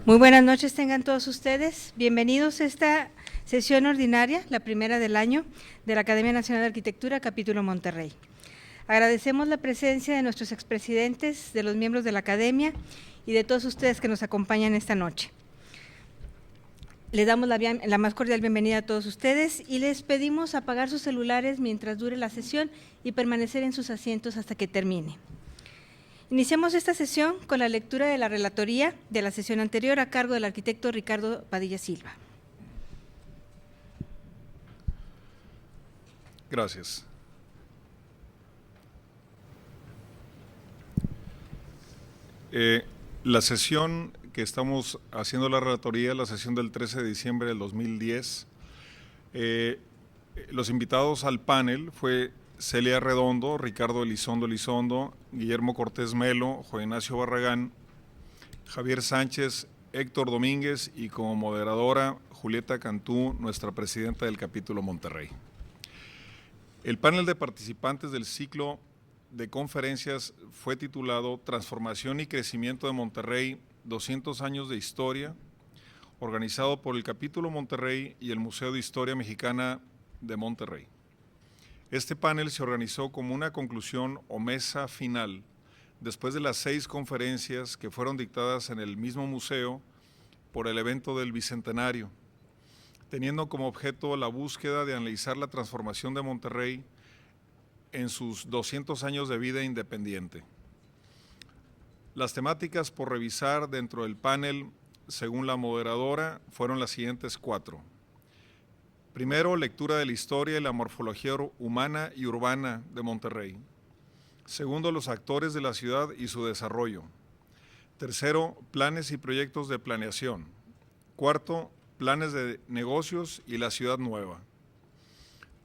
Muy buenas noches tengan todos ustedes. Bienvenidos a esta sesión ordinaria, la primera del año, de la Academia Nacional de Arquitectura, capítulo Monterrey. Agradecemos la presencia de nuestros expresidentes, de los miembros de la Academia y de todos ustedes que nos acompañan esta noche. Les damos la más cordial bienvenida a todos ustedes y les pedimos apagar sus celulares mientras dure la sesión y permanecer en sus asientos hasta que termine. Iniciamos esta sesión con la lectura de la relatoría de la sesión anterior a cargo del arquitecto Ricardo Padilla Silva. Gracias. La sesión que estamos haciendo la relatoría, la sesión del 13 de diciembre del 2010, los invitados al panel fue Celia Redondo, Ricardo Elizondo, Guillermo Cortés Melo, Juan Ignacio Barragán, Javier Sánchez, Héctor Domínguez y como moderadora Julieta Cantú, nuestra presidenta del capítulo Monterrey. El panel de participantes del ciclo de conferencias fue titulado Transformación y Crecimiento de Monterrey, 200 años de historia, organizado por el capítulo Monterrey y el Museo de Historia Mexicana de Monterrey. Este panel se organizó como una conclusión o mesa final después de las 6 conferencias que fueron dictadas en el mismo museo por el evento del Bicentenario, teniendo como objeto la búsqueda de analizar la transformación de Monterrey en sus 200 años de vida independiente. Las temáticas por revisar dentro del panel, según la moderadora, fueron las siguientes 4. Primero, lectura de la historia y la morfología humana y urbana de Monterrey. Segundo, los actores de la ciudad y su desarrollo. Tercero, planes y proyectos de planeación. Cuarto, planes de negocios y la ciudad nueva.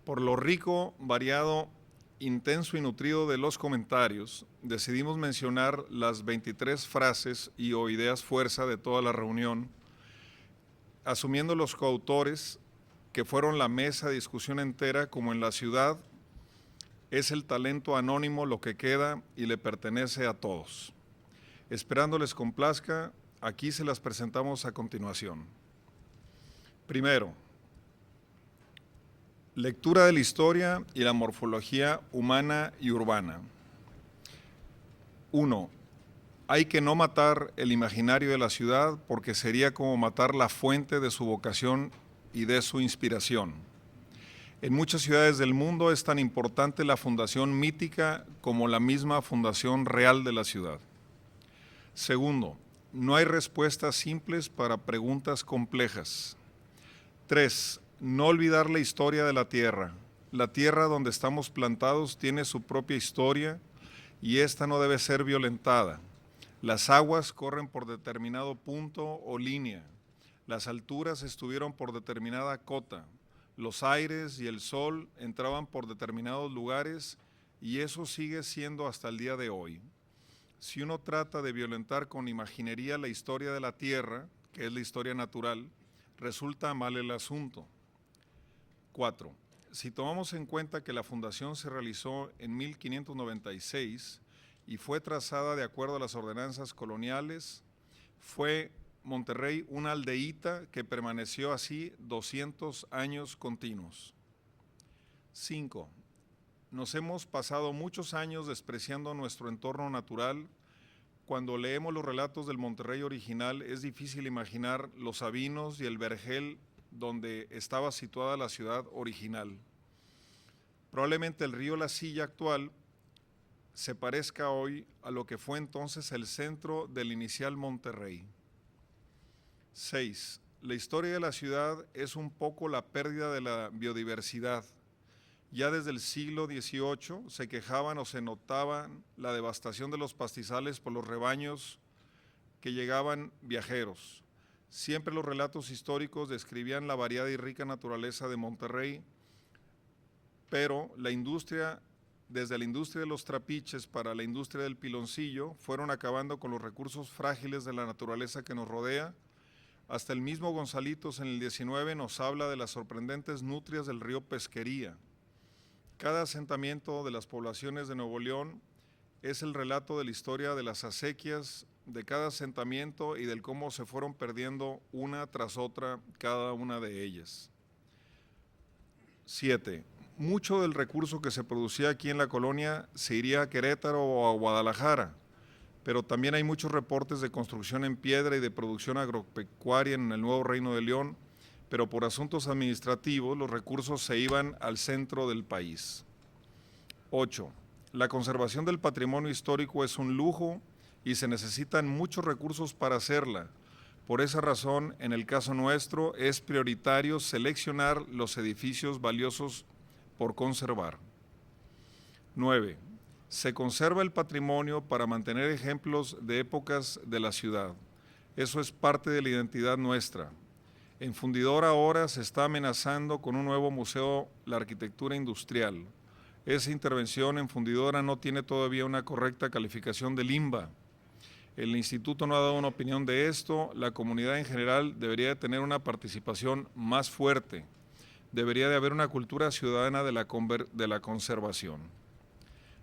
Por lo rico, variado, intenso y nutrido de los comentarios, decidimos mencionar las 23 frases y o ideas fuerza de toda la reunión, asumiendo los coautores que fueron la mesa de discusión entera como en la ciudad es el talento anónimo lo que queda y le pertenece a todos. Esperando les complazca, aquí se las presentamos a continuación. Primero, lectura de la historia y la morfología humana y urbana. 1. Hay que no matar el imaginario de la ciudad porque sería como matar la fuente de su vocación y de su inspiración. En muchas ciudades del mundo es tan importante la fundación mítica como la misma fundación real de la ciudad. Segundo, no hay respuestas simples para preguntas complejas. 3. No olvidar la historia de la tierra. La tierra donde estamos plantados tiene su propia historia y esta no debe ser violentada. Las aguas corren por determinado punto o línea. Las alturas estuvieron por determinada cota. Los aires y el sol entraban por determinados lugares y eso sigue siendo hasta el día de hoy. Si uno trata de violentar con imaginería la historia de la tierra, que es la historia natural, resulta mal el asunto. 4. Si tomamos en cuenta que la fundación se realizó en 1596 y fue trazada de acuerdo a las ordenanzas coloniales, fue Monterrey una aldeíta que permaneció así 200 años continuos. 5. Nos hemos pasado muchos años despreciando nuestro entorno natural. Cuando leemos los relatos del Monterrey original es difícil imaginar los sabinos y el vergel donde estaba situada la ciudad original. Probablemente el río La Silla actual se parezca hoy a lo que fue entonces el centro del inicial Monterrey. 6. La historia de la ciudad es un poco la pérdida de la biodiversidad. Ya desde el siglo XVIII se quejaban o se notaban la devastación de los pastizales por los rebaños que llegaban viajeros. Siempre los relatos históricos describían la variada y rica naturaleza de Monterrey, pero desde la industria de los trapiches para la industria del piloncillo, fueron acabando con los recursos frágiles de la naturaleza que nos rodea. Hasta el mismo Gonzalitos en el 19 nos habla de las sorprendentes nutrias del río Pesquería. Cada asentamiento de las poblaciones de Nuevo León es el relato de la historia de las acequias de cada asentamiento y del cómo se fueron perdiendo una tras otra cada una de ellas. 7. Mucho del recurso que se producía aquí en la colonia se iría a Querétaro o a Guadalajara, pero también hay muchos reportes de construcción en piedra y de producción agropecuaria en el Nuevo Reino de León, pero por asuntos administrativos los recursos se iban al centro del país. 8. La conservación del patrimonio histórico es un lujo y se necesitan muchos recursos para hacerla. Por esa razón, en el caso nuestro, es prioritario seleccionar los edificios valiosos por conservar. 9. Se conserva el patrimonio para mantener ejemplos de épocas de la ciudad. Eso es parte de la identidad nuestra. En Fundidora ahora se está amenazando con un nuevo museo la arquitectura industrial. Esa intervención en Fundidora no tiene todavía una correcta calificación del INBA. El instituto no ha dado una opinión de esto, la comunidad en general debería de tener una participación más fuerte. Debería de haber una cultura ciudadana de la conservación.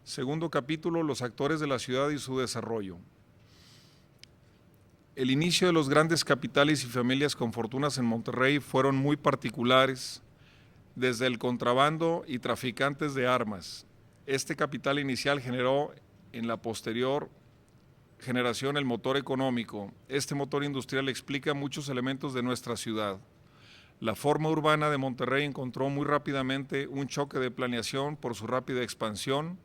Segundo capítulo, los actores de la ciudad y su desarrollo. El inicio de los grandes capitales y familias con fortunas en Monterrey fueron muy particulares, desde el contrabando y traficantes de armas. Este capital inicial generó en la posterior generación el motor económico. Este motor industrial explica muchos elementos de nuestra ciudad. La forma urbana de Monterrey encontró muy rápidamente un choque de planeación por su rápida expansión.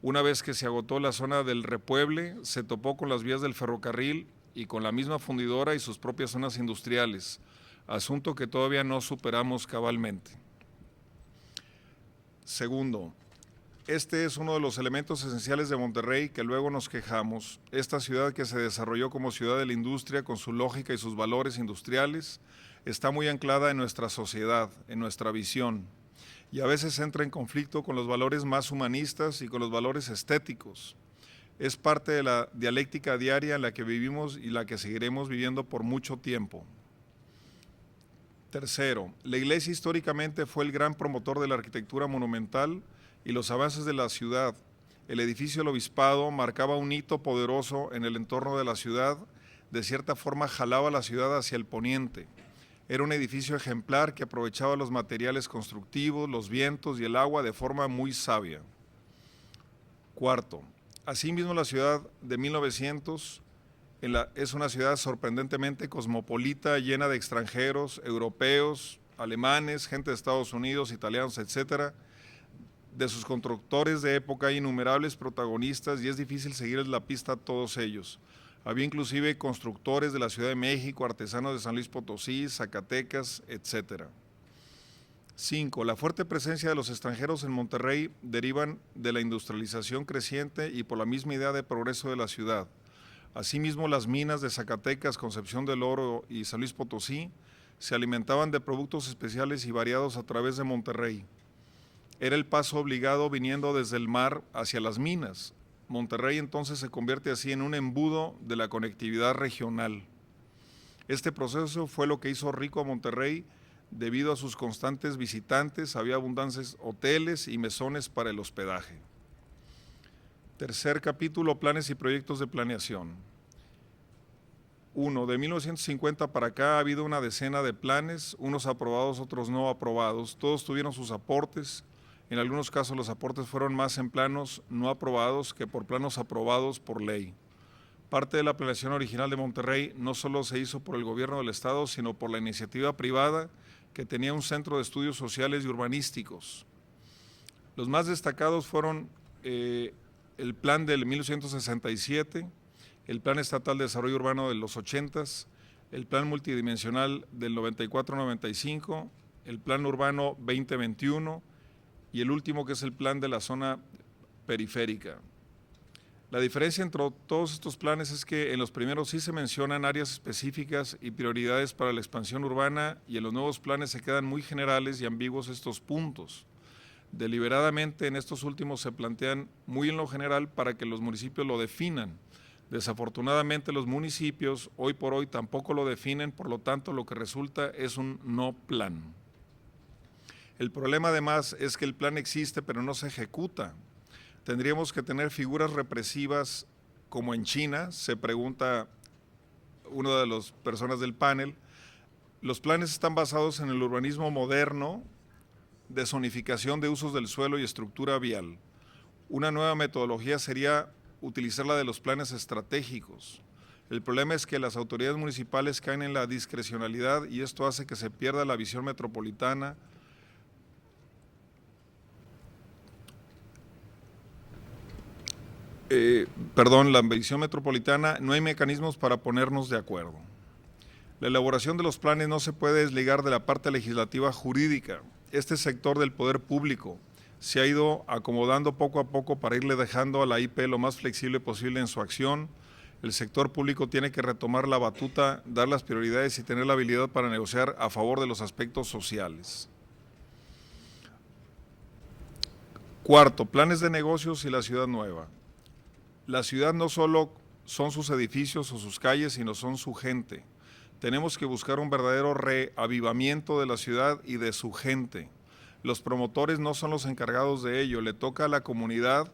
Una vez que se agotó la zona del repueble, se topó con las vías del ferrocarril y con la misma fundidora y sus propias zonas industriales, asunto que todavía no superamos cabalmente. Segundo, este es uno de los elementos esenciales de Monterrey que luego nos quejamos. Esta ciudad que se desarrolló como ciudad de la industria con su lógica y sus valores industriales está muy anclada en nuestra sociedad, en nuestra visión, y a veces entra en conflicto con los valores más humanistas y con los valores estéticos. Es parte de la dialéctica diaria en la que vivimos y la que seguiremos viviendo por mucho tiempo. Tercero, la iglesia históricamente fue el gran promotor de la arquitectura monumental y los avances de la ciudad. El edificio del obispado marcaba un hito poderoso en el entorno de la ciudad, de cierta forma jalaba la ciudad hacia el poniente. Era un edificio ejemplar que aprovechaba los materiales constructivos, los vientos y el agua de forma muy sabia. Cuarto, asimismo la ciudad de 1900 es una ciudad sorprendentemente cosmopolita, llena de extranjeros, europeos, alemanes, gente de Estados Unidos, italianos, etcétera. De sus constructores de época hay innumerables protagonistas y es difícil seguirles la pista a todos ellos. Había inclusive constructores de la Ciudad de México, artesanos de San Luis Potosí, Zacatecas, etc. 5. La fuerte presencia de los extranjeros en Monterrey derivan de la industrialización creciente y por la misma idea de progreso de la ciudad. Asimismo, las minas de Zacatecas, Concepción del Oro y San Luis Potosí se alimentaban de productos especiales y variados a través de Monterrey. Era el paso obligado viniendo desde el mar hacia las minas. Monterrey entonces se convierte así en un embudo de la conectividad regional. Este proceso fue lo que hizo rico a Monterrey debido a sus constantes visitantes, había abundantes hoteles y mesones para el hospedaje. Tercer capítulo, planes y proyectos de planeación. 1. De 1950 para acá ha habido una decena de planes, unos aprobados, otros no aprobados. Todos tuvieron sus aportes. En algunos casos los aportes fueron más en planos no aprobados que por planos aprobados por ley. Parte de la planeación original de Monterrey no solo se hizo por el gobierno del estado, sino por la iniciativa privada que tenía un centro de estudios sociales y urbanísticos. Los más destacados fueron el plan del 1967, el plan estatal de desarrollo urbano de los 80s, el plan multidimensional del 94-95, el plan urbano 2021 y el último que es el plan de la zona periférica. La diferencia entre todos estos planes es que en los primeros sí se mencionan áreas específicas y prioridades para la expansión urbana y en los nuevos planes se quedan muy generales y ambiguos estos puntos. Deliberadamente en estos últimos se plantean muy en lo general para que los municipios lo definan. Desafortunadamente los municipios hoy por hoy tampoco lo definen, por lo tanto lo que resulta es un no plan. El problema además es que el plan existe pero no se ejecuta. Tendríamos que tener figuras represivas como en China? Se pregunta una de las personas del panel. Los planes están basados en el urbanismo moderno de zonificación de usos del suelo y estructura vial. Una nueva metodología sería utilizar la de los planes estratégicos. El problema es que las autoridades municipales caen en la discrecionalidad y esto hace que se pierda la visión metropolitana. La visión metropolitana, no hay mecanismos para ponernos de acuerdo. La elaboración de los planes no se puede desligar de la parte legislativa jurídica. Este sector del poder público se ha ido acomodando poco a poco para irle dejando a la IP lo más flexible posible en su acción. El sector público tiene que retomar la batuta, dar las prioridades y tener la habilidad para negociar a favor de los aspectos sociales. Cuarto, planes de negocios y la ciudad nueva. La ciudad no solo son sus edificios o sus calles, sino son su gente. Tenemos que buscar un verdadero reavivamiento de la ciudad y de su gente. Los promotores no son los encargados de ello, le toca a la comunidad.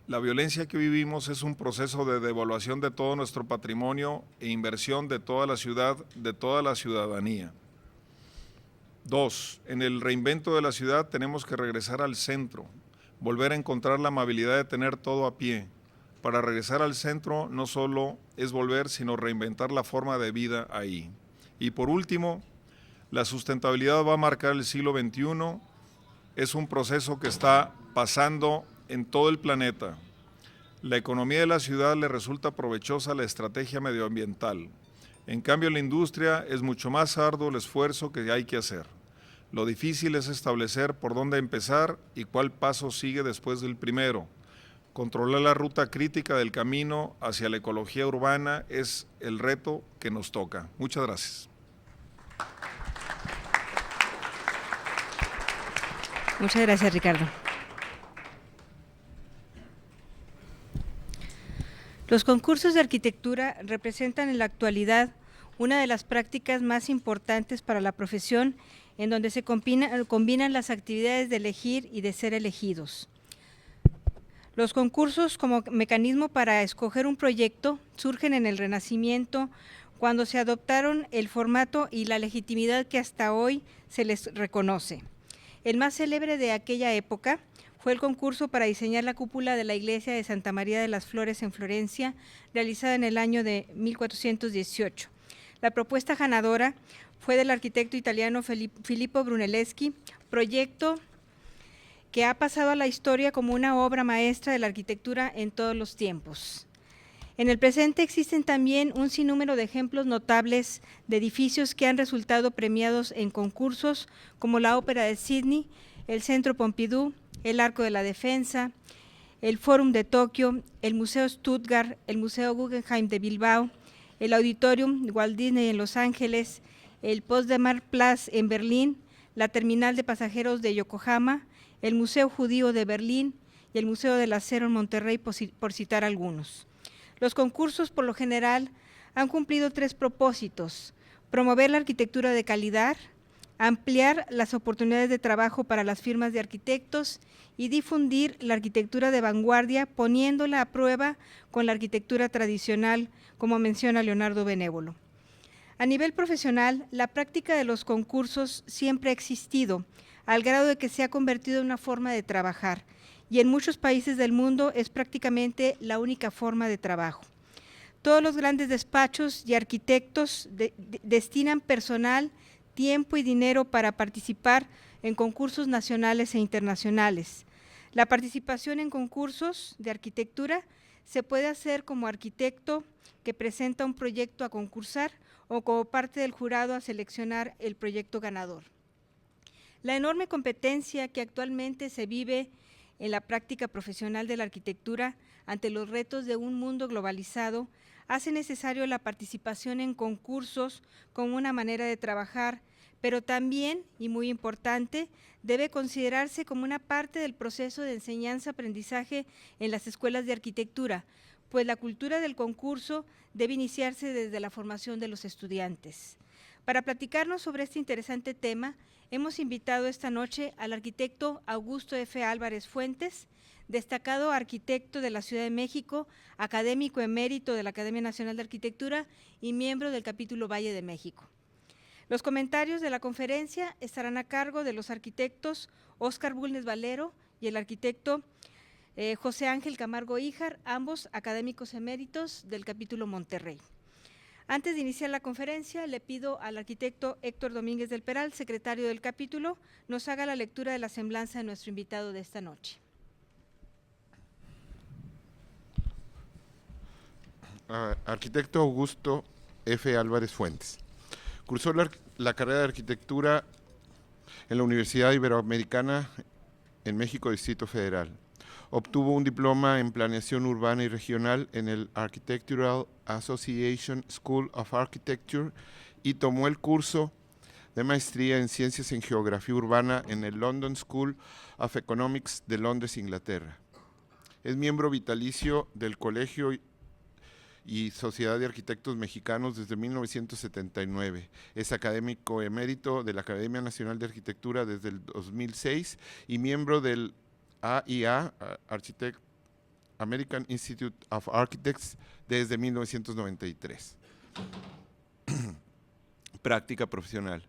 La violencia que vivimos es un proceso de devaluación de todo nuestro patrimonio e inversión de toda la ciudad, de toda la ciudadanía. 2. En el reinvento de la ciudad tenemos que regresar al centro, volver a encontrar la amabilidad de tener todo a pie. Para regresar al centro no solo es volver, sino reinventar la forma de vida ahí. Y por último, la sustentabilidad va a marcar el siglo XXI. Es un proceso que está pasando en todo el planeta. La economía de la ciudad le resulta provechosa a la estrategia medioambiental. En cambio, en la industria es mucho más arduo el esfuerzo que hay que hacer. Lo difícil es establecer por dónde empezar y cuál paso sigue después del primero. Controlar la ruta crítica del camino hacia la ecología urbana es el reto que nos toca. Muchas gracias. Muchas gracias, Ricardo. Los concursos de arquitectura representan en la actualidad una de las prácticas más importantes para la profesión, en donde se combinan las actividades de elegir y de ser elegidos. Los concursos como mecanismo para escoger un proyecto surgen en el Renacimiento, cuando se adoptaron el formato y la legitimidad que hasta hoy se les reconoce. El más célebre de aquella época fue el concurso para diseñar la cúpula de la iglesia de Santa María de las Flores en Florencia, realizada en el año de 1418. La propuesta ganadora fue del arquitecto italiano Filippo Brunelleschi, proyecto que ha pasado a la historia como una obra maestra de la arquitectura en todos los tiempos. En el presente existen también un sinnúmero de ejemplos notables de edificios que han resultado premiados en concursos, como la Ópera de Sídney, el Centro Pompidou, el Arco de la Defensa, el Fórum de Tokio, el Museo Stuttgart, el Museo Guggenheim de Bilbao, el Auditorium Walt Disney en Los Ángeles, el Potsdamer Platz en Berlín, la Terminal de Pasajeros de Yokohama, el Museo Judío de Berlín y el Museo del Acero en Monterrey, por citar algunos. Los concursos, por lo general, han cumplido 3 propósitos: promover la arquitectura de calidad, ampliar las oportunidades de trabajo para las firmas de arquitectos y difundir la arquitectura de vanguardia, poniéndola a prueba con la arquitectura tradicional, como menciona Leonardo Benévolo. A nivel profesional, la práctica de los concursos siempre ha existido, al grado de que se ha convertido en una forma de trabajar, y en muchos países del mundo es prácticamente la única forma de trabajo. Todos los grandes despachos y arquitectos destinan personal, tiempo y dinero para participar en concursos nacionales e internacionales. La participación en concursos de arquitectura se puede hacer como arquitecto que presenta un proyecto a concursar o como parte del jurado a seleccionar el proyecto ganador. La enorme competencia que actualmente se vive en la práctica profesional de la arquitectura ante los retos de un mundo globalizado hace necesario la participación en concursos como una manera de trabajar, pero también, y muy importante, debe considerarse como una parte del proceso de enseñanza-aprendizaje en las escuelas de arquitectura, pues la cultura del concurso debe iniciarse desde la formación de los estudiantes. Para platicarnos sobre este interesante tema, hemos invitado esta noche al arquitecto Augusto F. Álvarez Fuentes, destacado arquitecto de la Ciudad de México, académico emérito de la Academia Nacional de Arquitectura y miembro del capítulo Valle de México. Los comentarios de la conferencia estarán a cargo de los arquitectos Óscar Bulnes Valero y el arquitecto José Ángel Camargo Híjar, ambos académicos eméritos del capítulo Monterrey. Antes de iniciar la conferencia, le pido al arquitecto Héctor Domínguez del Peral, secretario del capítulo, nos haga la lectura de la semblanza de nuestro invitado de esta noche. Arquitecto Augusto F. Álvarez Fuentes. Cursó la carrera de arquitectura en la Universidad Iberoamericana en México, Distrito Federal. Obtuvo un diploma en planeación urbana y regional en el Architectural Association School of Architecture y tomó el curso de maestría en ciencias en geografía urbana en el London School of Economics de Londres, Inglaterra. Es miembro vitalicio del Colegio y Sociedad de Arquitectos Mexicanos desde 1979. Es académico emérito de la Academia Nacional de Arquitectura desde el 2006 y miembro del AIA, American Institute of Architects, desde 1993. Práctica profesional.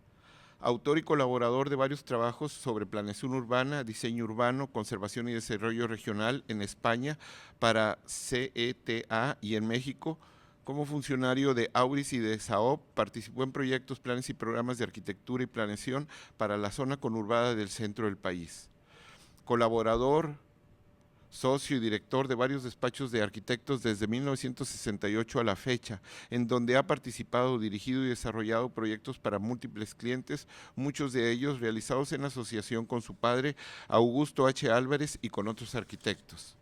Autor y colaborador de varios trabajos sobre planeación urbana, diseño urbano, conservación y desarrollo regional en España para CETA y en México. Como funcionario de AURIS y de SAOP, participó en proyectos, planes y programas de arquitectura y planeación para la zona conurbada del centro del país. Colaborador, socio y director de varios despachos de arquitectos desde 1968 a la fecha, en donde ha participado, dirigido y desarrollado proyectos para múltiples clientes, muchos de ellos realizados en asociación con su padre, Augusto H. Álvarez, y con otros arquitectos.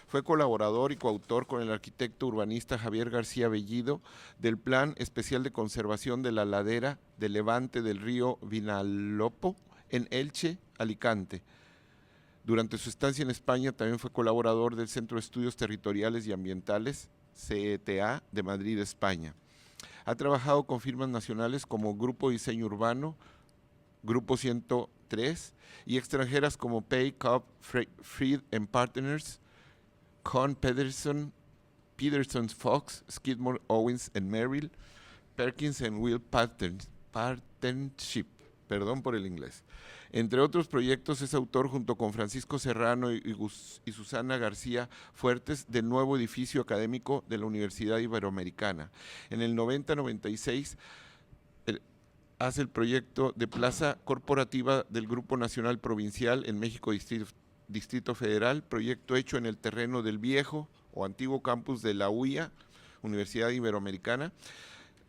Fue colaborador y coautor con el arquitecto urbanista Javier García Bellido del Plan Especial de Conservación de la Ladera de Levante del río Vinalopó en Elche, Alicante. Durante su estancia en España también fue colaborador del Centro de Estudios Territoriales y Ambientales, CETA, de Madrid, España. Ha trabajado con firmas nacionales como Grupo Diseño Urbano, Grupo 103 y extranjeras como Pay, Cobb, Fried & Partners, Kohn Pedersen, Peterson Fox, Skidmore, Owens & Merrill, Perkins & Will Partnership. Perdón por el inglés. Entre otros proyectos es autor junto con Francisco Serrano y Susana García Fuertes del nuevo edificio académico de la Universidad Iberoamericana. En el 90-96 hace el proyecto de plaza corporativa del Grupo Nacional Provincial en México Distrito Federal, proyecto hecho en el terreno del viejo o antiguo campus de la UIA, Universidad Iberoamericana,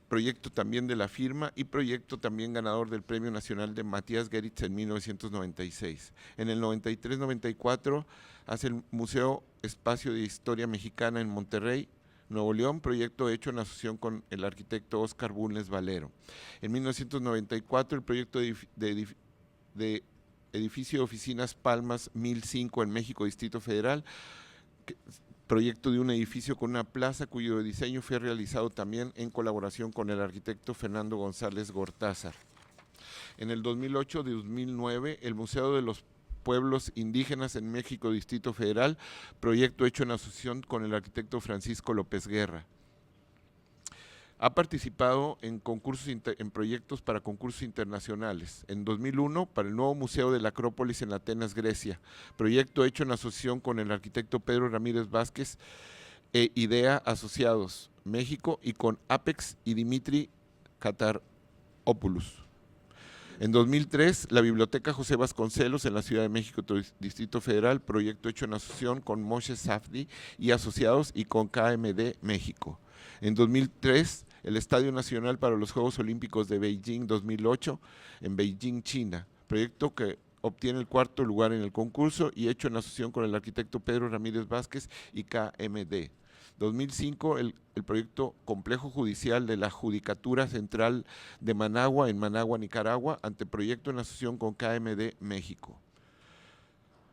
proyecto también de la firma y proyecto también ganador del Premio Nacional de Matías Geritz en 1996. En el 93-94 hace el Museo Espacio de Historia Mexicana en Monterrey, Nuevo León, proyecto hecho en asociación con el arquitecto Óscar Bulnes Valero. En 1994 el proyecto de edificio de oficinas Palmas 1005 en México, Distrito Federal, proyecto de un edificio con una plaza cuyo diseño fue realizado también en colaboración con el arquitecto Fernando González Gortázar. En el 2008-2009, el Museo de los Pueblos Indígenas en México, Distrito Federal, proyecto hecho en asociación con el arquitecto Francisco López Guerra. Ha participado en proyectos para concursos internacionales. En 2001, para el nuevo Museo de la Acrópolis en Atenas, Grecia, proyecto hecho en asociación con el arquitecto Pedro Ramírez Vázquez e IDEA Asociados, México, y con Apex y Dimitri Kataropoulos. En 2003, la Biblioteca José Vasconcelos en la Ciudad de México, Distrito Federal, proyecto hecho en asociación con Moshe Safdie y Asociados y con KMD México. En 2003, el Estadio Nacional para los Juegos Olímpicos de Beijing 2008 en Beijing, China, proyecto que obtiene el cuarto lugar en el concurso y hecho en asociación con el arquitecto Pedro Ramírez Vázquez y KMD. 2005, el proyecto Complejo Judicial de la Judicatura Central de Managua, en Managua, Nicaragua, anteproyecto en asociación con KMD México.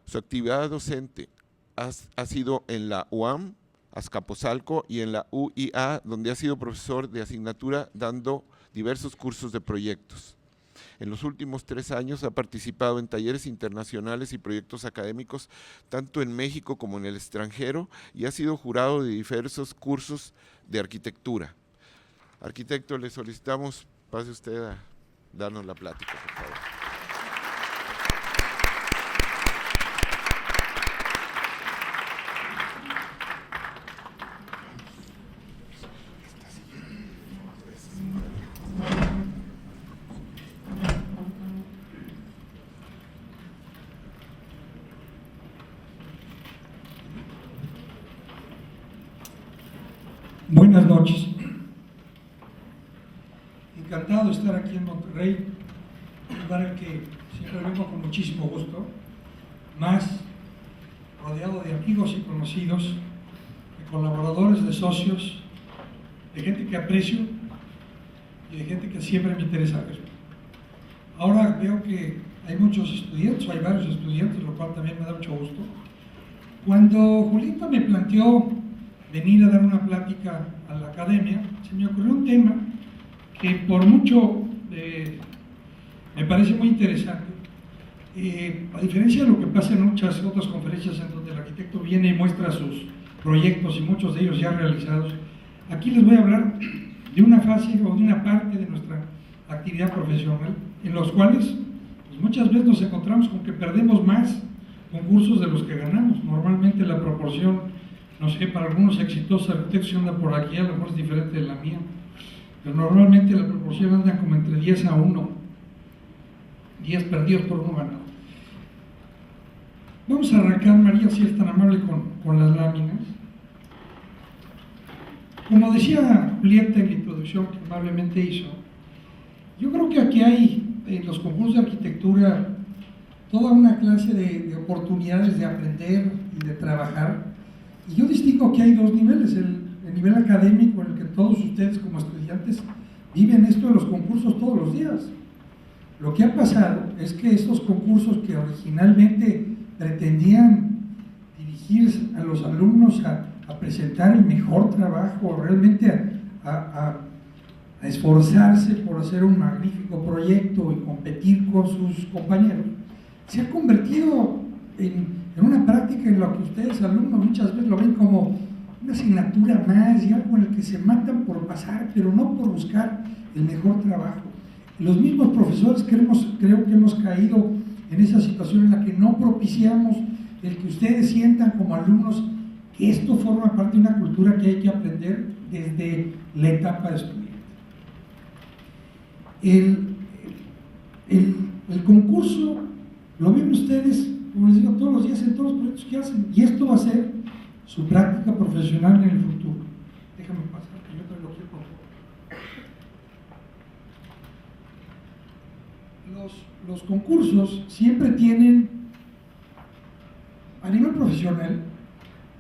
Su actividad docente ha sido en la UAM, Azcapotzalco, y en la UIA, donde ha sido profesor de asignatura dando diversos cursos de proyectos. En los últimos 3 años ha participado en talleres internacionales y proyectos académicos, tanto en México como en el extranjero, y ha sido jurado de diversos cursos de arquitectura. Arquitecto, le solicitamos, pase usted a darnos la plática, por favor. Buenas noches. Encantado de estar aquí en Monterrey, un lugar al que siempre vengo con muchísimo gusto, más rodeado de amigos y conocidos, de colaboradores, de socios, de gente que aprecio y de gente que siempre me interesa ver. Ahora veo que hay muchos estudiantes, hay varios estudiantes, lo cual también me da mucho gusto. Cuando Julieta me planteó venir a dar una plática a la academia, se me ocurrió un tema que por mucho me parece muy interesante. A diferencia de lo que pasa en muchas otras conferencias en donde el arquitecto viene y muestra sus proyectos y muchos de ellos ya realizados, aquí les voy a hablar de una fase o de una parte de nuestra actividad profesional en los cuales pues, muchas veces nos encontramos con que perdemos más concursos de los que ganamos. Normalmente la proporción, no sé, para algunos exitosos arquitectos que andan por aquí, a lo mejor es diferente de la mía, pero normalmente la proporción anda como entre 10 a 1, 10 perdidos por 1 ganado. Vamos a arrancar, María, si es tan amable, con las láminas. Como decía Julieta en la introducción que amablemente hizo, yo creo que aquí hay, en los concursos de arquitectura, toda una clase de oportunidades de aprender y de trabajar. Y yo distingo que hay 2 niveles, el nivel académico en el que todos ustedes como estudiantes viven esto de los concursos todos los días. Lo que ha pasado es que estos concursos que originalmente pretendían dirigir a los alumnos a presentar el mejor trabajo, realmente a esforzarse por hacer un magnífico proyecto y competir con sus compañeros, se ha convertido en una práctica en la que ustedes, alumnos, muchas veces lo ven como una asignatura más y algo en el que se matan por pasar, pero no por buscar el mejor trabajo. Los mismos profesores creo que hemos caído en esa situación en la que no propiciamos el que ustedes sientan como alumnos que esto forma parte de una cultura que hay que aprender desde la etapa de estudiante. El concurso lo ven ustedes, como les digo, todos los días en todos los proyectos que hacen, y esto va a ser su práctica profesional en el futuro. Déjame pasar, que yo traigo aquí, por favor. Los concursos siempre tienen, a nivel profesional,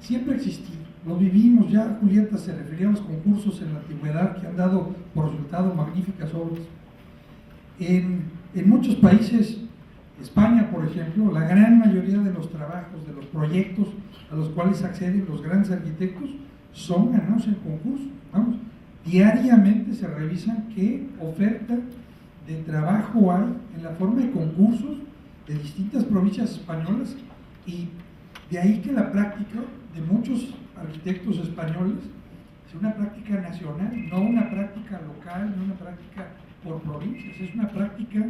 siempre ha existido. Lo vivimos, ya Julieta se refería a los concursos en la antigüedad que han dado por resultado magníficas obras. En muchos países, España, por ejemplo, la gran mayoría de los trabajos, de los proyectos a los cuales acceden los grandes arquitectos son ganados en concursos. Vamos, diariamente se revisan qué oferta de trabajo hay en la forma de concursos de distintas provincias españolas, y de ahí que la práctica de muchos arquitectos españoles es una práctica nacional, no una práctica local, no una práctica por provincias, es una práctica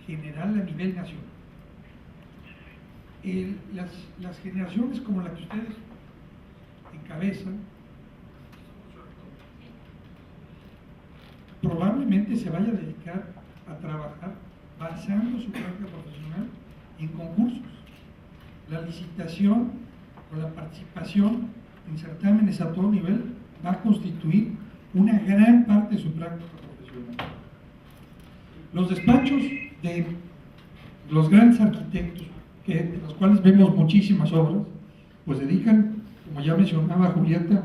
general a nivel nacional. Las generaciones como la que ustedes encabezan probablemente se vaya a dedicar a trabajar basando su práctica profesional en concursos. La licitación o la participación en certámenes a todo nivel va a constituir una gran parte de su práctica profesional. Los despachos de los grandes arquitectos, de los cuales vemos muchísimas obras, pues dedican, como ya mencionaba Julieta,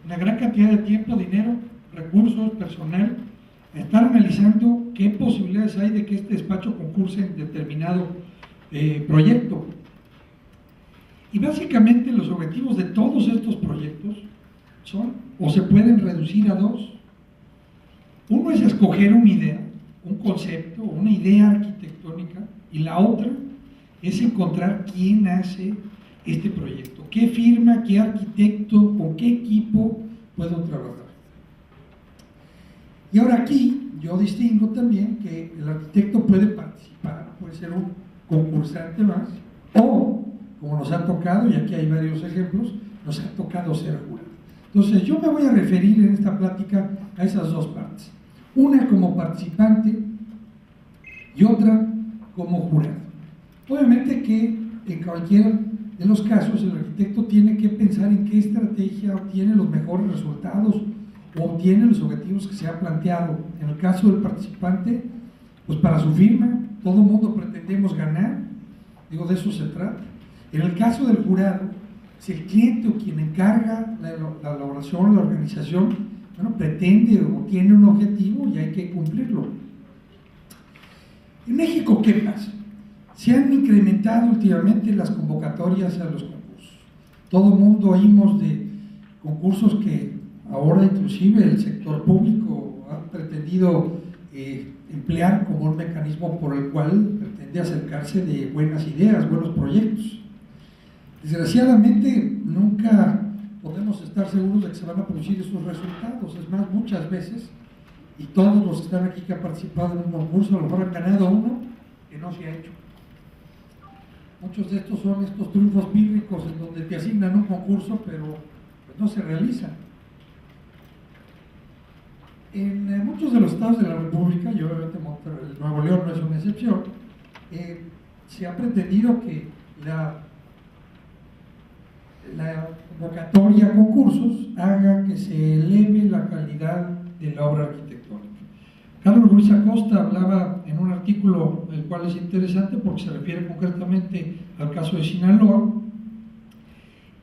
una gran cantidad de tiempo, dinero, recursos, personal, a estar analizando qué posibilidades hay de que este despacho concurse en determinado proyecto. Y básicamente los objetivos de todos estos proyectos son, o se pueden reducir a 2. Uno es escoger una idea, un concepto, una idea arquitectónica, y la otra es encontrar quién hace este proyecto, qué firma, qué arquitecto, con qué equipo puedo trabajar. Y ahora aquí yo distingo también que el arquitecto puede participar, puede ser un concursante más, o, como nos ha tocado, y aquí hay varios ejemplos, nos ha tocado ser jurado. Entonces yo me voy a referir en esta plática a esas dos partes, una como participante y otra como jurado. Obviamente que en cualquiera de los casos el arquitecto tiene que pensar en qué estrategia obtiene los mejores resultados o obtiene los objetivos que se ha planteado. En el caso del participante, pues para su firma, todo el mundo pretendemos ganar, digo, de eso se trata. En el caso del jurado, si el cliente o quien encarga la elaboración, la organización, bueno, pretende o tiene un objetivo y hay que cumplirlo. En México, ¿qué pasa? Se han incrementado últimamente las convocatorias a los concursos. Todo el mundo oímos de concursos que ahora inclusive el sector público ha pretendido emplear como un mecanismo por el cual pretende acercarse de buenas ideas, buenos proyectos. Desgraciadamente nunca podemos estar seguros de que se van a producir esos resultados. Es más, muchas veces, y todos los que están aquí que han participado en un concurso a lo mejor han ganado uno que no se ha hecho. Muchos de estos son estos triunfos bíblicos en donde te asignan un concurso pero pues no se realizan. En muchos de los estados de la República, y obviamente Nuevo León no es una excepción, se ha pretendido que la convocatoria a concursos haga que se eleve la calidad de la obra arquitectónica. Carlos Ruiz Acosta hablaba en un artículo, el cual es interesante porque se refiere concretamente al caso de Sinaloa,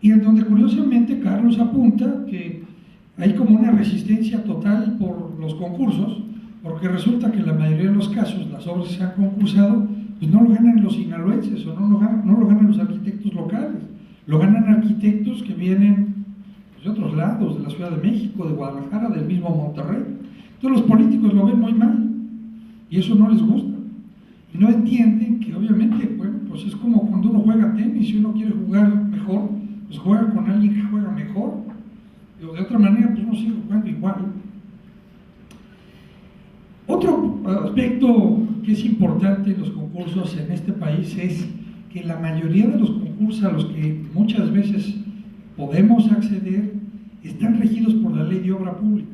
y en donde curiosamente Carlos apunta que hay como una resistencia total por los concursos, porque resulta que en la mayoría de los casos las obras que se han concursado pues no lo ganan los sinaloenses o no lo ganan los arquitectos locales, lo ganan arquitectos que vienen pues, de otros lados, de la Ciudad de México, de Guadalajara, del mismo Monterrey. Entonces los políticos lo ven muy mal y eso no les gusta y no entienden que obviamente, bueno, pues es como cuando uno juega tenis, si uno quiere jugar mejor, pues juega con alguien que juega mejor, o de otra manera pues uno sigue jugando igual. Otro aspecto que es importante en los concursos en este país es que la mayoría de los concursos a los que muchas veces podemos acceder están regidos por la Ley de Obra Pública.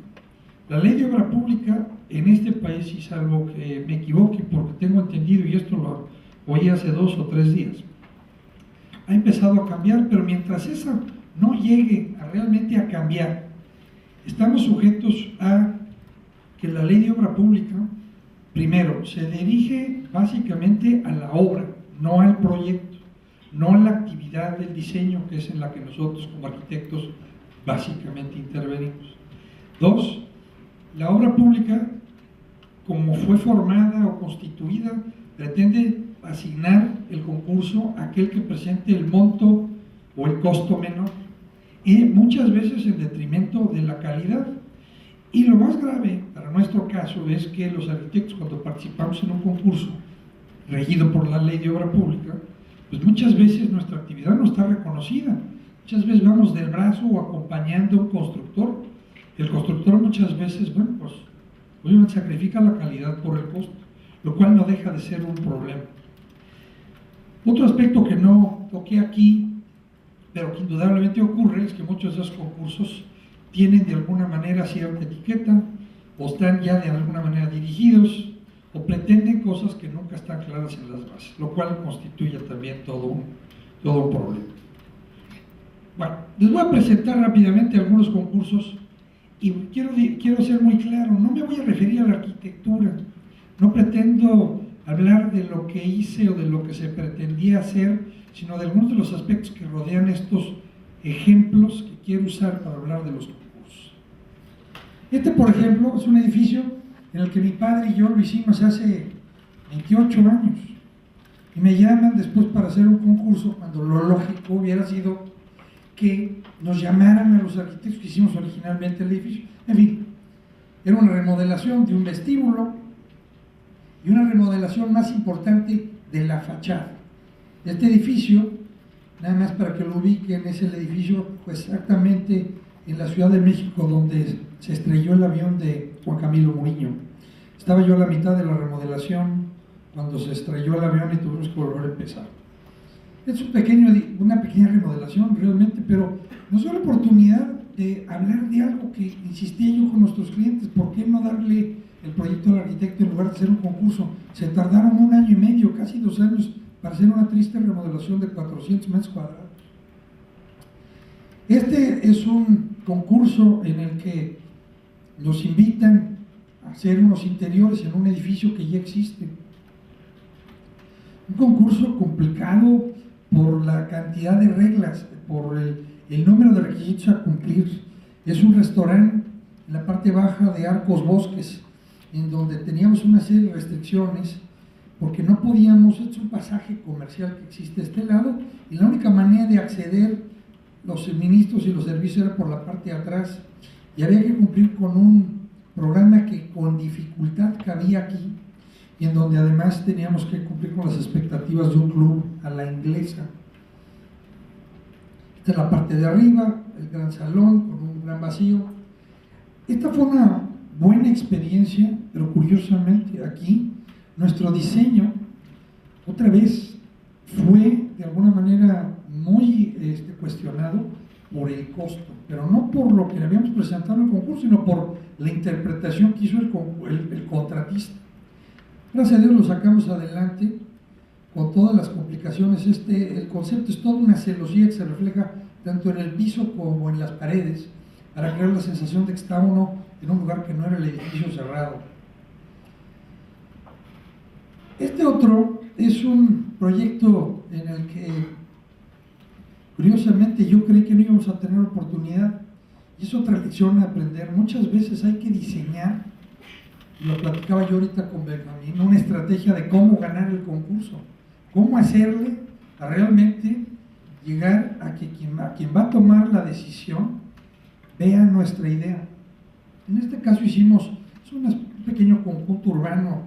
La Ley de Obra Pública en este país, y salvo que me equivoque porque tengo entendido, y esto lo oí hace 2 o 3 días, ha empezado a cambiar, pero mientras esa no llegue realmente a cambiar, estamos sujetos a que la Ley de Obra Pública, primero, se dirige básicamente a la obra, no al proyecto, no a la actividad del diseño, que es en la que nosotros como arquitectos básicamente intervenimos. 2, la obra pública, como fue formada o constituida, pretende asignar el concurso a aquel que presente el monto o el costo menor, y muchas veces en detrimento de la calidad. Y lo más grave para nuestro caso es que los arquitectos, cuando participamos en un concurso regido por la Ley de Obra Pública, pues muchas veces nuestra actividad no está reconocida. Muchas veces vamos del brazo o acompañando a un constructor. El constructor muchas veces, bueno, pues obviamente sacrifica la calidad por el costo, lo cual no deja de ser un problema. Otro aspecto que no toqué aquí, pero que indudablemente ocurre, es que muchos de esos concursos tienen de alguna manera cierta etiqueta, o están ya de alguna manera dirigidos, o pretenden cosas que nunca están claras en las bases, lo cual constituye también todo un problema. Bueno, les voy a presentar rápidamente algunos concursos y quiero ser muy claro, no me voy a referir a la arquitectura, no pretendo hablar de lo que hice o de lo que se pretendía hacer, sino de algunos de los aspectos que rodean estos ejemplos que quiero usar para hablar de los concursos. Este, por ejemplo, es un edificio en el que mi padre y yo lo hicimos hace 28 años y me llaman después para hacer un concurso cuando lo lógico hubiera sido que nos llamaran a los arquitectos que hicimos originalmente el edificio. En fin, Era una remodelación de un vestíbulo y una remodelación más importante de la fachada. Este edificio, nada más para que lo ubiquen, es el edificio pues, exactamente en la Ciudad de México donde se estrelló el avión de Juan Camilo Muriño. Estaba yo a la mitad de la remodelación cuando se estrelló el avión y tuvimos que volver a empezar. Es una pequeña remodelación realmente, pero nos dio la oportunidad de hablar de algo que insistía yo con nuestros clientes. ¿Por qué no darle el proyecto al arquitecto en lugar de hacer un concurso? Se tardaron 1 año y medio, casi 2 años, para hacer una triste remodelación de 400 metros cuadrados. Este es un concurso en el que nos invitan a hacer unos interiores en un edificio que ya existe. Un concurso complicado por la cantidad de reglas, por el número de requisitos a cumplir. Es un restaurante en la parte baja de Arcos Bosques, en donde teníamos una serie de restricciones, porque no podíamos, es un pasaje comercial que existe a este lado, y la única manera de acceder los suministros y los servicios era por la parte de atrás, y había que cumplir con un programa que con dificultad cabía aquí, y en donde además teníamos que cumplir con las expectativas de un club a la inglesa. Esta es la parte de arriba, el gran salón con un gran vacío. Esta fue una buena experiencia, pero curiosamente aquí nuestro diseño otra vez fue de alguna manera muy cuestionado por el costo, pero no por lo que le habíamos presentado en el concurso, sino por la interpretación que hizo el contratista. Gracias a Dios lo sacamos adelante con todas las complicaciones. El concepto es toda una celosía que se refleja tanto en el piso como en las paredes para crear la sensación de que está uno en un lugar que no era el edificio cerrado. Este otro es un proyecto en el que curiosamente yo creí que no íbamos a tener oportunidad, y es otra lección a aprender. Muchas veces hay que diseñar, lo platicaba yo ahorita con Benjamín, una estrategia de cómo ganar el concurso, cómo hacerle a realmente llegar a que quien va a tomar la decisión vea nuestra idea. En este caso hicimos un pequeño conjunto urbano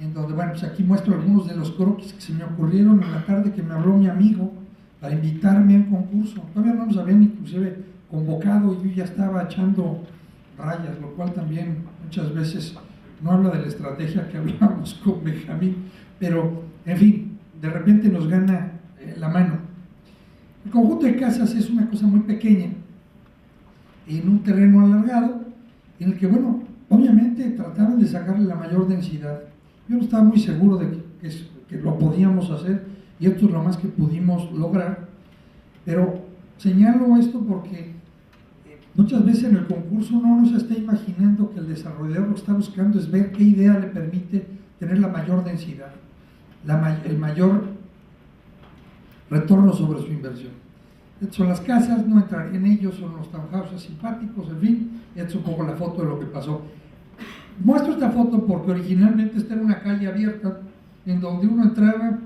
en donde, bueno, pues aquí muestro algunos de los croquis que se me ocurrieron en la tarde que me habló mi amigo para invitarme al concurso. Todavía no nos habían inclusive convocado y yo ya estaba echando rayas, lo cual también muchas veces no habla de la estrategia que hablábamos con Benjamín, pero en fin, de repente nos gana la mano. El conjunto de casas es una cosa muy pequeña, en un terreno alargado, en el que, bueno, obviamente trataban de sacarle la mayor densidad. Yo no estaba muy seguro de que lo podíamos hacer, y esto es lo más que pudimos lograr, pero señalo esto porque muchas veces en el concurso uno no se está imaginando que el desarrollador lo que está buscando es ver qué idea le permite tener la mayor densidad, el mayor retorno sobre su inversión. Estas son las casas, no entraré en ellos, son los townhouses simpáticos, en fin, esta es un poco la foto de lo que pasó. Muestro esta foto porque originalmente esta era una calle abierta en donde uno entraba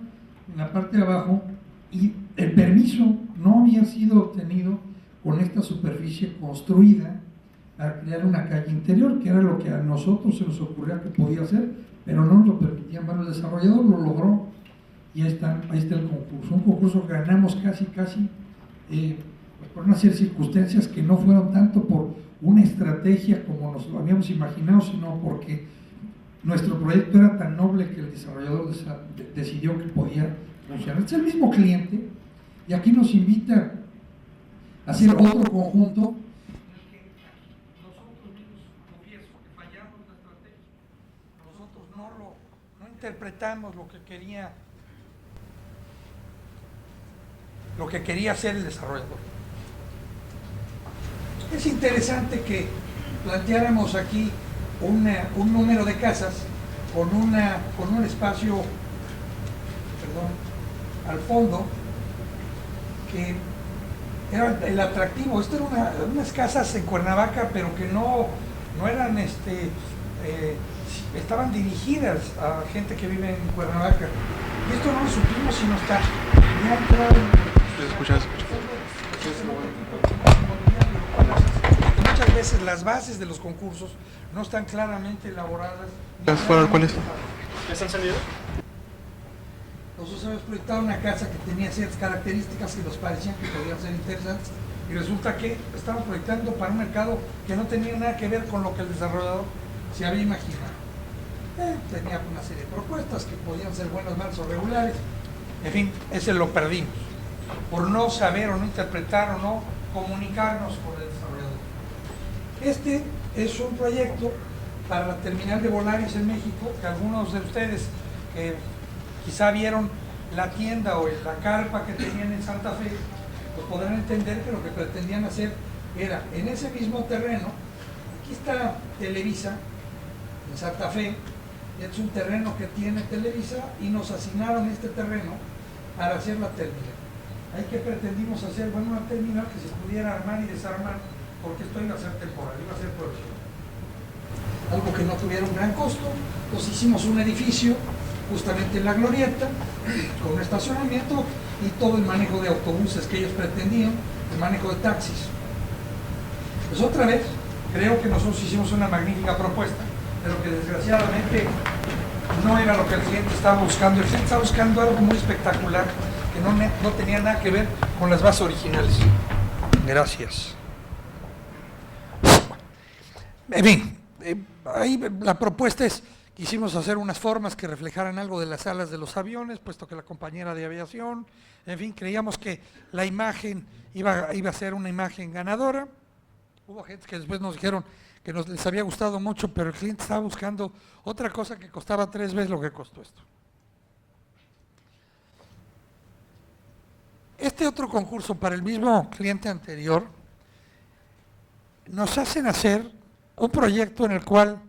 en la parte de abajo y el permiso no había sido obtenido con esta superficie construida para crear una calle interior, que era lo que a nosotros se nos ocurría que podía hacer, pero no nos lo permitían. Bueno, el desarrollador lo logró y ahí está el concurso. Un concurso que ganamos casi, pues por una serie de circunstancias que no fueron tanto por una estrategia como nos lo habíamos imaginado, sino porque nuestro proyecto era tan noble que el desarrollador decidió que podía funcionar. Es el mismo cliente y aquí nos invita a hacer otro conjunto en el que nosotros mismos, confieso, que fallamos la estrategia. Nosotros no interpretamos lo que quería hacer el desarrollador. Es interesante que planteáramos aquí un número de casas con un espacio, al fondo, que era el atractivo. Esto era unas casas en Cuernavaca, pero que no eran, estaban dirigidas a gente que vive en Cuernavaca. Y esto no lo supimos sino hasta ya entraron. ¿Escuchas? Muchas veces las bases de los concursos no están claramente elaboradas. ¿Cuáles? ¿Ya están saliendo? Nosotros habíamos proyectado una casa que tenía ciertas características que nos parecían que podían ser interesantes y resulta que estábamos proyectando para un mercado que no tenía nada que ver con lo que el desarrollador se había imaginado. Tenía una serie de propuestas que podían ser buenas, malas o regulares. En fin, ese lo perdimos por no saber o no interpretar o no comunicarnos con el desarrollador. Este es un proyecto para la terminal de Volaris en México, que algunos de ustedes quizá vieron la tienda o la carpa que tenían en Santa Fe, pues podrán entender que lo que pretendían hacer era en ese mismo terreno. Aquí está Televisa en Santa Fe, es un terreno que tiene Televisa y nos asignaron este terreno para hacer la terminal. Ahí que pretendimos hacer, bueno, una terminal que se pudiera armar y desarmar, porque esto iba a ser temporal, iba a ser profesional. Algo que no tuviera un gran costo, pues hicimos un edificio justamente en la glorieta, con un estacionamiento y todo el manejo de autobuses que ellos pretendían, el manejo de taxis. Pues otra vez, creo que nosotros hicimos una magnífica propuesta, pero que desgraciadamente no era lo que el cliente estaba buscando. El cliente estaba buscando algo muy espectacular, que no tenía nada que ver con las bases originales. Gracias. En fin, ahí la propuesta es: quisimos hacer unas formas que reflejaran algo de las alas de los aviones, puesto que la compañera de aviación, en fin, creíamos que la imagen iba a ser una imagen ganadora. Hubo gente que después nos dijeron que les había gustado mucho, pero el cliente estaba buscando otra cosa que costaba 3 veces lo que costó esto. Este otro concurso para el mismo cliente anterior nos hacen hacer un proyecto en el cual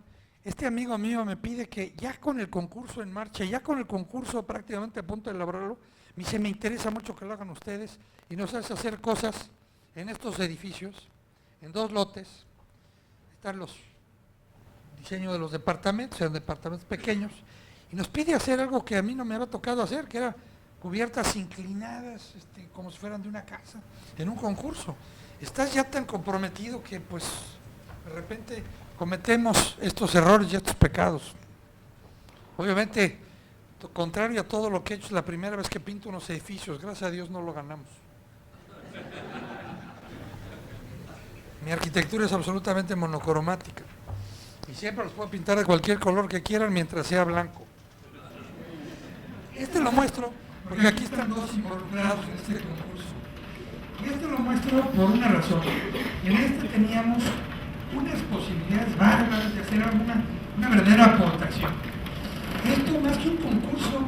este amigo mío me pide que ya con el concurso en marcha, ya con el concurso prácticamente a punto de elaborarlo, me dice: me interesa mucho que lo hagan ustedes, y nos hace hacer cosas en estos edificios, en 2 lotes. Están los diseños de los departamentos, eran departamentos pequeños, y nos pide hacer algo que a mí no me había tocado hacer, que era cubiertas inclinadas, como si fueran de una casa, en un concurso. Estás ya tan comprometido que pues de repente cometemos estos errores y estos pecados. Obviamente, contrario a todo lo que he hecho, es la primera vez que pinto unos edificios. Gracias a Dios no lo ganamos. Mi arquitectura es absolutamente monocromática y siempre los puedo pintar de cualquier color que quieran mientras sea blanco. Este lo muestro porque aquí están 2 involucrados en este concurso. Y esto lo muestro por una razón. En este teníamos unas posibilidades bárbaras de hacer una verdadera aportación. Esto, más que un concurso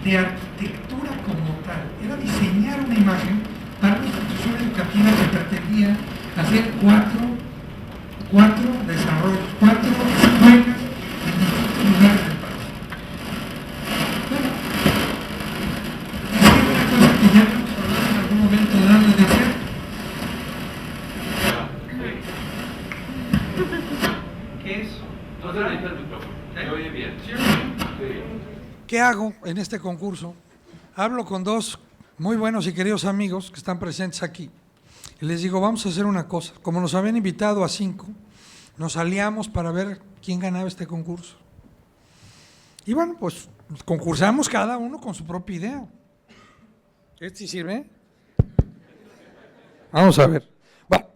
de arquitectura como tal, era diseñar una imagen para una institución educativa que pretendía hacer 4 desarrollos, 4 escuelas en distintos lugares del país. Bueno, es una cosa que ya hemos hablado en algún momento dado de hacer. ¿Qué es? No se necesita el micrófono, se oye bien. ¿Qué hago en este concurso? Hablo con 2 muy buenos y queridos amigos que están presentes aquí. Y les digo: vamos a hacer una cosa. Como nos habían invitado a 5, nos aliamos para ver quién ganaba este concurso. Y bueno, pues concursamos cada uno con su propia idea. ¿Este sirve? Vamos a ver. Bueno,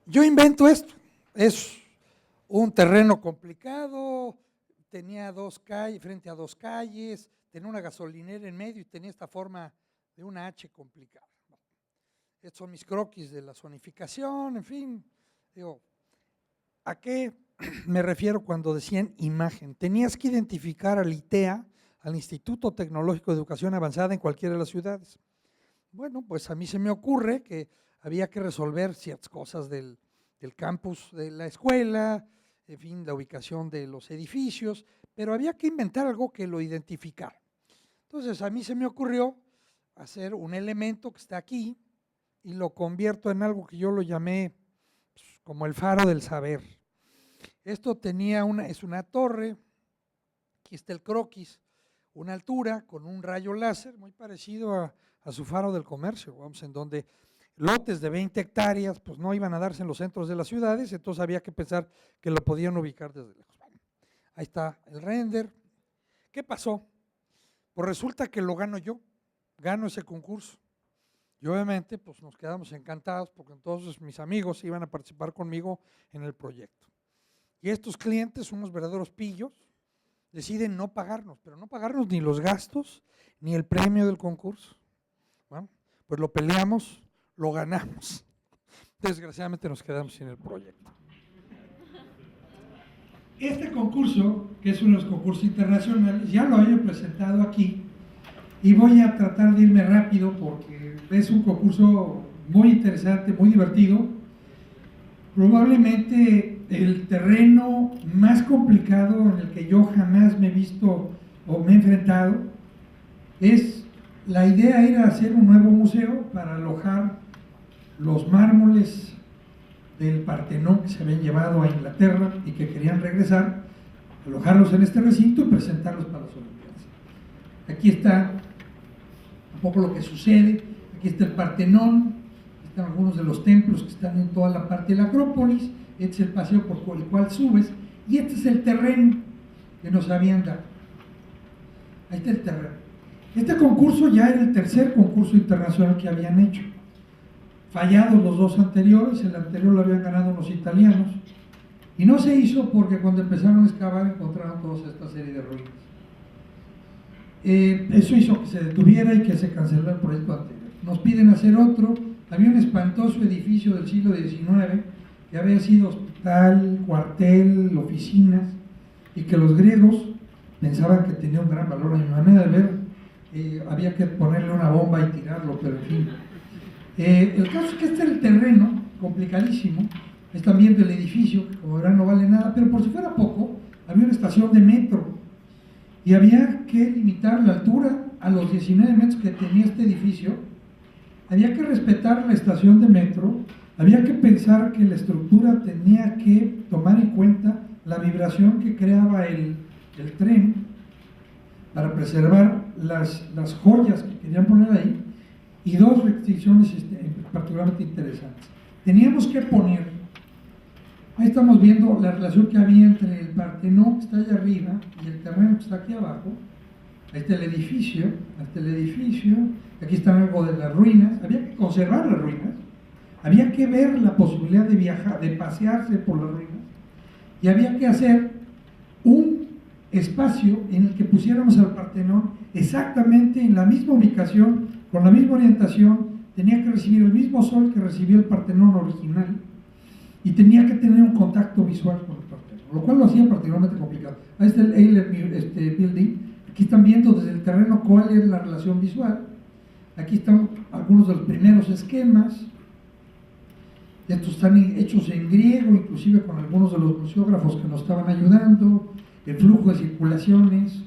yo invento esto. Es un terreno complicado, tenía 2 calles, frente a 2 calles, tenía una gasolinera en medio y tenía esta forma de una H complicada. Estos son mis croquis de la zonificación, en fin. Digo, ¿a qué me refiero cuando decían imagen? Tenías que identificar al ITEA, al Instituto Tecnológico de Educación Avanzada, en cualquiera de las ciudades. Bueno, pues a mí se me ocurre que había que resolver ciertas cosas del campus de la escuela, en fin, la ubicación de los edificios, pero había que inventar algo que lo identificara. Entonces a mí se me ocurrió hacer un elemento que está aquí y lo convierto en algo que yo lo llamé pues, como el faro del saber. Esto tenía es una torre, aquí está el croquis, una altura con un rayo láser muy parecido a su faro del comercio, vamos, en donde lotes de 20 hectáreas, pues no iban a darse en los centros de las ciudades, entonces había que pensar que lo podían ubicar desde lejos. Bueno, ahí está el render. ¿Qué pasó? Pues resulta que lo gano yo, gano ese concurso. Y obviamente pues nos quedamos encantados porque entonces mis amigos iban a participar conmigo en el proyecto. Y estos clientes, unos verdaderos pillos, deciden no pagarnos, pero no pagarnos ni los gastos ni el premio del concurso. Bueno, pues lo peleamos, lo ganamos. Desgraciadamente nos quedamos sin el proyecto. Este concurso, que es uno de los concursos internacionales, ya lo había presentado aquí y voy a tratar de irme rápido porque es un concurso muy interesante, muy divertido. Probablemente el terreno más complicado en el que yo jamás me he visto o me he enfrentado es, la idea era hacer un nuevo museo para alojar los mármoles del Partenón que se habían llevado a Inglaterra y que querían regresar, alojarlos en este recinto y presentarlos para las Olimpiadas. Aquí está un poco lo que sucede, aquí está el Partenón, están algunos de los templos que están en toda la parte de la Acrópolis, este es el paseo por el cual subes y este es el terreno que nos habían dado. Ahí está el terreno. Este concurso ya era el tercer concurso internacional que habían hecho. Fallados los dos anteriores, el anterior lo habían ganado unos italianos y no se hizo porque cuando empezaron a excavar encontraron toda esta serie de ruinas. Eso hizo que se detuviera y que se cancelara el proyecto anterior. Nos piden hacer otro. Había un espantoso edificio del siglo XIX que había sido hospital, cuartel, oficinas y que los griegos pensaban que tenía un gran valor. A mi manera de ver, había que ponerle una bomba y tirarlo, pero en fin. El caso es que este es el terreno, complicadísimo, es también del edificio, que como verán no vale nada, pero por si fuera poco, había una estación de metro y había que limitar la altura a los 19 metros que tenía este edificio, había que respetar la estación de metro, había que pensar que la estructura tenía que tomar en cuenta la vibración que creaba el tren para preservar las joyas que querían poner ahí. Y dos restricciones particularmente interesantes. Teníamos que poner, ahí estamos viendo la relación que había entre el Partenón que está allá arriba y el terreno que está aquí abajo. Ahí está el edificio, aquí están algo de las ruinas. Había que conservar las ruinas, había que ver la posibilidad de viajar, de pasearse por las ruinas, y había que hacer un espacio en el que pusiéramos al Partenón exactamente en la misma ubicación, con la misma orientación, tenía que recibir el mismo sol que recibió el Partenón original y tenía que tener un contacto visual con el Partenón, lo cual lo hacía particularmente complicado. Ahí está el Euler Building, aquí están viendo desde el terreno cuál es la relación visual, aquí están algunos de los primeros esquemas, estos están hechos en griego, inclusive con algunos de los museógrafos que nos estaban ayudando, el flujo de circulaciones,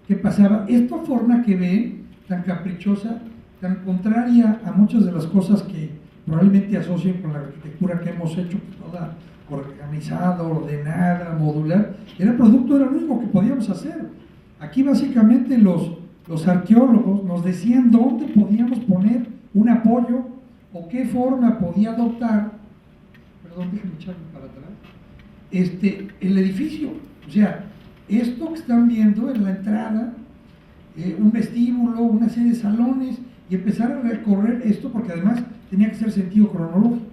qué pasaba. Esta forma que ven, tan caprichosa, tan contraria a muchas de las cosas que probablemente asocian con la arquitectura que hemos hecho, toda organizada, ordenada, modular, era producto de lo único que podíamos hacer. Aquí básicamente los arqueólogos nos decían dónde podíamos poner un apoyo o qué forma podía adoptar, perdón, déjenme echarme para atrás, el edificio. O sea, esto que están viendo es la entrada, un vestíbulo, una serie de salones, y empezar a recorrer esto porque además tenía que ser sentido cronológico.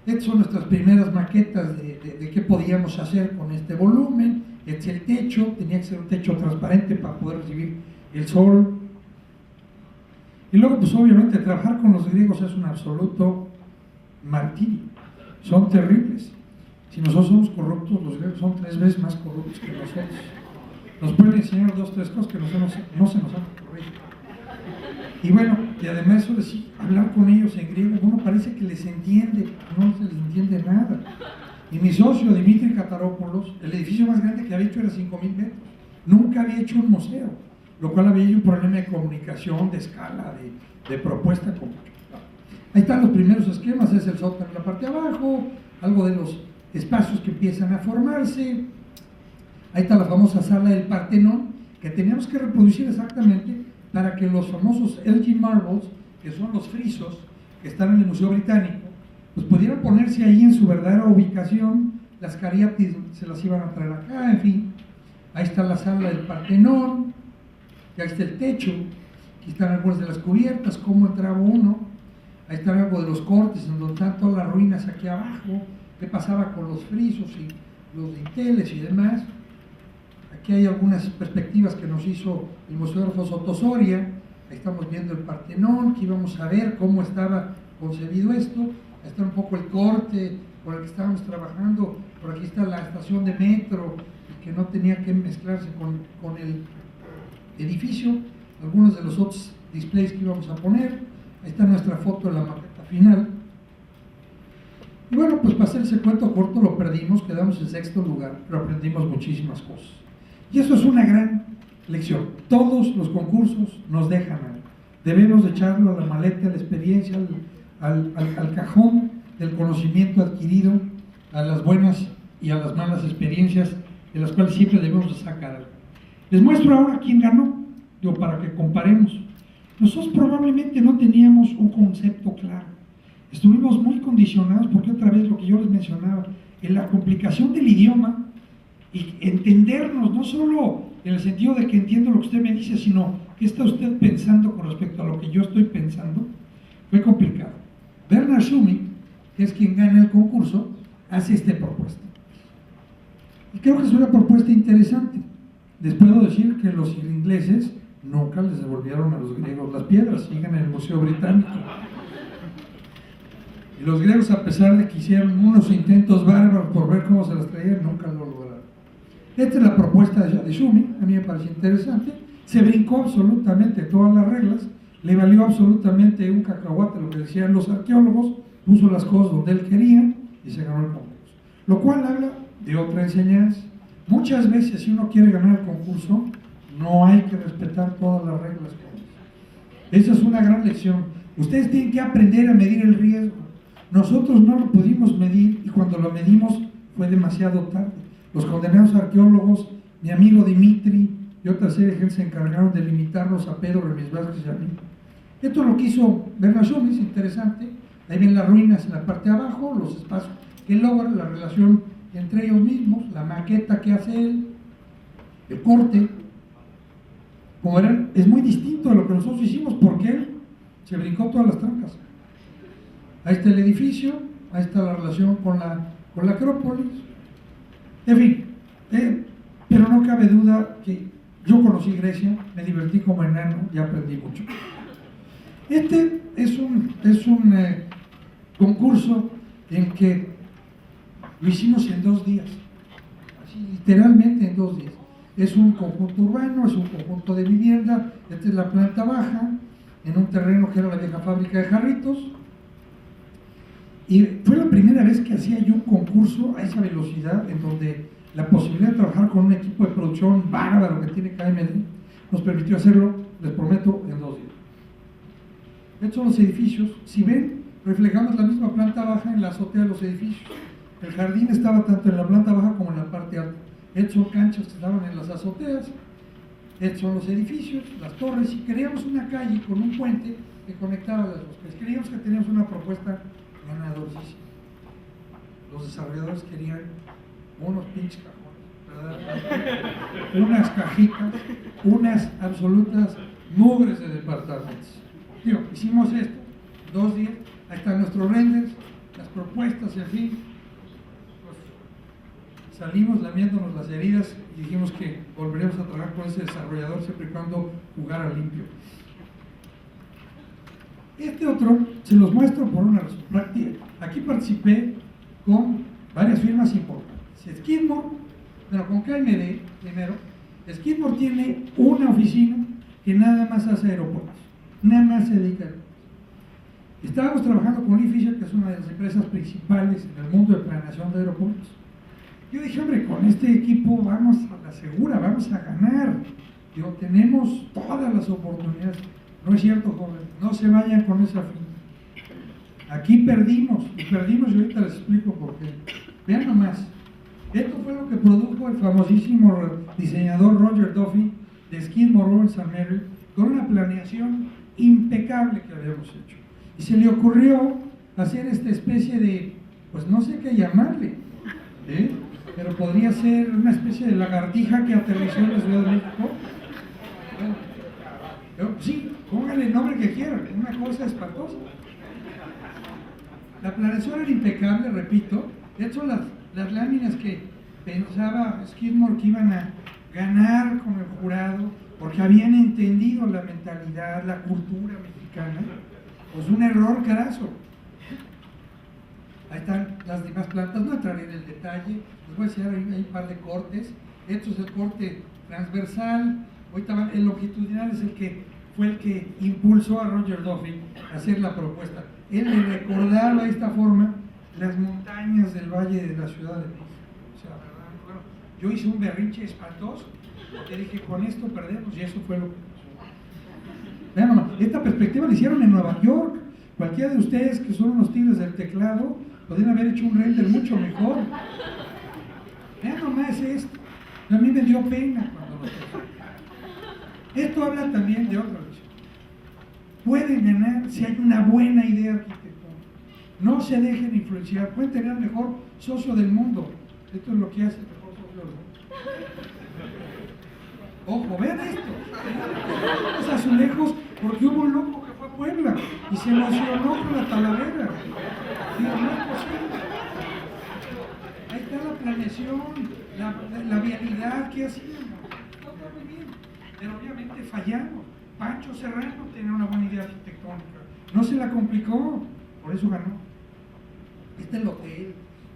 Estas son nuestras primeras maquetas de qué podíamos hacer con este volumen. Este es el techo, tenía que ser un techo transparente para poder recibir el sol. Y luego, pues obviamente, trabajar con los griegos es un absoluto martirio. Son terribles. Si nosotros somos corruptos, los griegos son 3 veces más corruptos que nosotros. Nos pueden enseñar 2 o 3 cosas que no se nos han ocurrido. Y bueno, y además eso de sí, hablar con ellos en griego, uno parece que les entiende, no se les entiende nada. Y mi socio, Dimitri Kataropoulos, el edificio más grande que había hecho era 5,000 metros. Nunca había hecho un museo, lo cual había un problema de comunicación, de escala, de propuesta. Ahí están los primeros esquemas, es el sótano en la parte de abajo, algo de los espacios que empiezan a formarse. Ahí está la famosa sala del Partenón, que teníamos que reproducir exactamente para que los famosos LG Marbles, que son los frisos que están en el Museo Británico, pues pudieran ponerse ahí en su verdadera ubicación, las cariátides se las iban a traer acá, en fin. Ahí está la sala del Partenón, y ahí está el techo, aquí están algunas de las cubiertas, cómo entraba uno, ahí está algo de los cortes, en donde están todas las ruinas aquí abajo, qué pasaba con los frisos y los dinteles y demás. Aquí hay algunas perspectivas que nos hizo el museógrafo Soto Soria, ahí estamos viendo el Partenón, aquí vamos a ver cómo estaba concebido esto, ahí está un poco el corte por el que estábamos trabajando, por aquí está la estación de metro, que no tenía que mezclarse con el edificio, algunos de los otros displays que íbamos a poner, ahí está nuestra foto de la maqueta final. Y bueno, pues para hacer ese cuento corto lo perdimos, quedamos en sexto lugar, pero aprendimos muchísimas cosas. Y eso es una gran lección. Todos los concursos nos dejan algo. Debemos de echarlo a la maleta, a la experiencia, al cajón del conocimiento adquirido, a las buenas y a las malas experiencias, de las cuales siempre debemos de sacar algo. Les muestro ahora quién ganó, digo, para que comparemos. Nosotros probablemente no teníamos un concepto claro. Estuvimos muy condicionados porque otra vez lo que yo les mencionaba, en la complicación del idioma y entendernos, no solo en el sentido de que entiendo lo que usted me dice, sino qué está usted pensando con respecto a lo que yo estoy pensando, fue complicado. Bernard Schumich, que es quien gana el concurso, hace esta propuesta. Y creo que es una propuesta interesante. Les puedo decir que los ingleses nunca les devolvieron a los griegos las piedras, siguen en el Museo Británico. Y los griegos, a pesar de que hicieron unos intentos bárbaros por ver cómo se las traían, nunca lo lograron. Esta es la propuesta de Schumich, a mí me parece interesante. Se brincó absolutamente todas las reglas, le valió absolutamente un cacahuate lo que decían los arqueólogos, puso las cosas donde él quería y se ganó el concurso. Lo cual habla de otra enseñanza. Muchas veces, si uno quiere ganar el concurso, no hay que respetar todas las reglas. Esa es una gran lección. Ustedes tienen que aprender a medir el riesgo. Nosotros no lo pudimos medir y cuando lo medimos fue demasiado tarde. Los condenados arqueólogos, mi amigo Dimitri y otra serie de gente se encargaron de limitarnos a Pedro Remis Vázquez y a mí. Esto es lo que hizo Bernard Schumich, es interesante. Ahí ven las ruinas en la parte de abajo, los espacios que logra, la relación entre ellos mismos, la maqueta que hace él, el corte. Como verán, es muy distinto de lo que nosotros hicimos porque él se brincó todas las trancas. Ahí está el edificio, ahí está la relación con la Acrópolis. En fin, pero no cabe duda que yo conocí Grecia, me divertí como enano y aprendí mucho. Este es un concurso en que lo hicimos en 2 días, así, literalmente en 2 días. Es un conjunto urbano, es un conjunto de vivienda, esta es la planta baja, en un terreno que era la vieja fábrica de jarritos. Y fue la primera vez que hacía yo un concurso a esa velocidad, en donde la posibilidad de trabajar con un equipo de producción bárbaro que tiene KMD nos permitió hacerlo, les prometo, en 2 días. Estos son los edificios. Si ven, reflejamos la misma planta baja en la azotea de los edificios. El jardín estaba tanto en la planta baja como en la parte alta. Estos son canchas que estaban en las azoteas. Estos son los edificios, las torres. Y creamos una calle con un puente que conectaba las dos. Creíamos que teníamos una propuesta ganadorísima. Los desarrolladores querían unos pinches cajones, ¿verdad? Unas cajitas, unas absolutas mugres de departamentos. Digo, hicimos esto, 2 días, ahí están nuestros renders, las propuestas, en fin. Pues, salimos lamiéndonos las heridas y dijimos que volveremos a trabajar con ese desarrollador siempre y cuando jugara limpio. Este otro se los muestro por una razón. Aquí participé con varias firmas importantes. Skidmore, pero con KMD primero. Skidmore tiene una oficina que nada más hace aeropuertos, nada más se dedica a aeropuertos. Estábamos trabajando con Lee Fisher, que es una de las empresas principales en el mundo de planeación de aeropuertos. Yo dije, hombre, con este equipo vamos a la segura, vamos a ganar. Digo, tenemos todas las oportunidades. No es cierto, joven, no se vayan con esa finta. Aquí perdimos, y ahorita les explico por qué. Vean nomás, esto fue lo que produjo el famosísimo diseñador Roger Duffy de Skidmore, Owens & Merrill, con una planeación impecable que habíamos hecho. Y se le ocurrió hacer esta especie de, pues no sé qué llamarle, pero podría ser una especie de lagartija que aterrizó en la Ciudad de México. Bueno, sí, póngale el nombre que quieran, una cosa espantosa. La planeación era impecable, repito. De hecho, las láminas que pensaba Skidmore que iban a ganar con el jurado, porque habían entendido la mentalidad, la cultura mexicana, pues un error craso. Ahí están las demás plantas, no entraré en el detalle, les voy a enseñar hay un par de cortes. Esto es el corte transversal, ahorita el longitudinal es fue el que impulsó a Roger Duffy a hacer la propuesta. Él le recordaba de esta forma las montañas del Valle de la Ciudad de México. O sea, ¿verdad? Bueno, yo hice un berrinche espantoso, porque dije, con esto perdemos, y eso fue lo que pasó. Vean nomás, esta perspectiva la hicieron en Nueva York. Cualquiera de ustedes que son unos tigres del teclado, podrían haber hecho un render mucho mejor. Vean nomás esto. A mí me dio pena cuando lo hice. Esto habla también de otra cosa. Pueden ganar si hay una buena idea arquitectónica. No se dejen influenciar. Pueden tener el mejor socio del mundo. Esto es lo que hace el mejor socio del mundo. Ojo, vean esto. Los azulejos, porque hubo un loco que fue a Puebla y se emocionó con la Talavera. Digo, no es posible. Ahí está la planeación, la vialidad que hacíamos. Todo muy bien, pero obviamente fallamos. Pancho Serrano tenía una buena idea arquitectónica, no se la complicó, por eso ganó. Ahí está el hotel,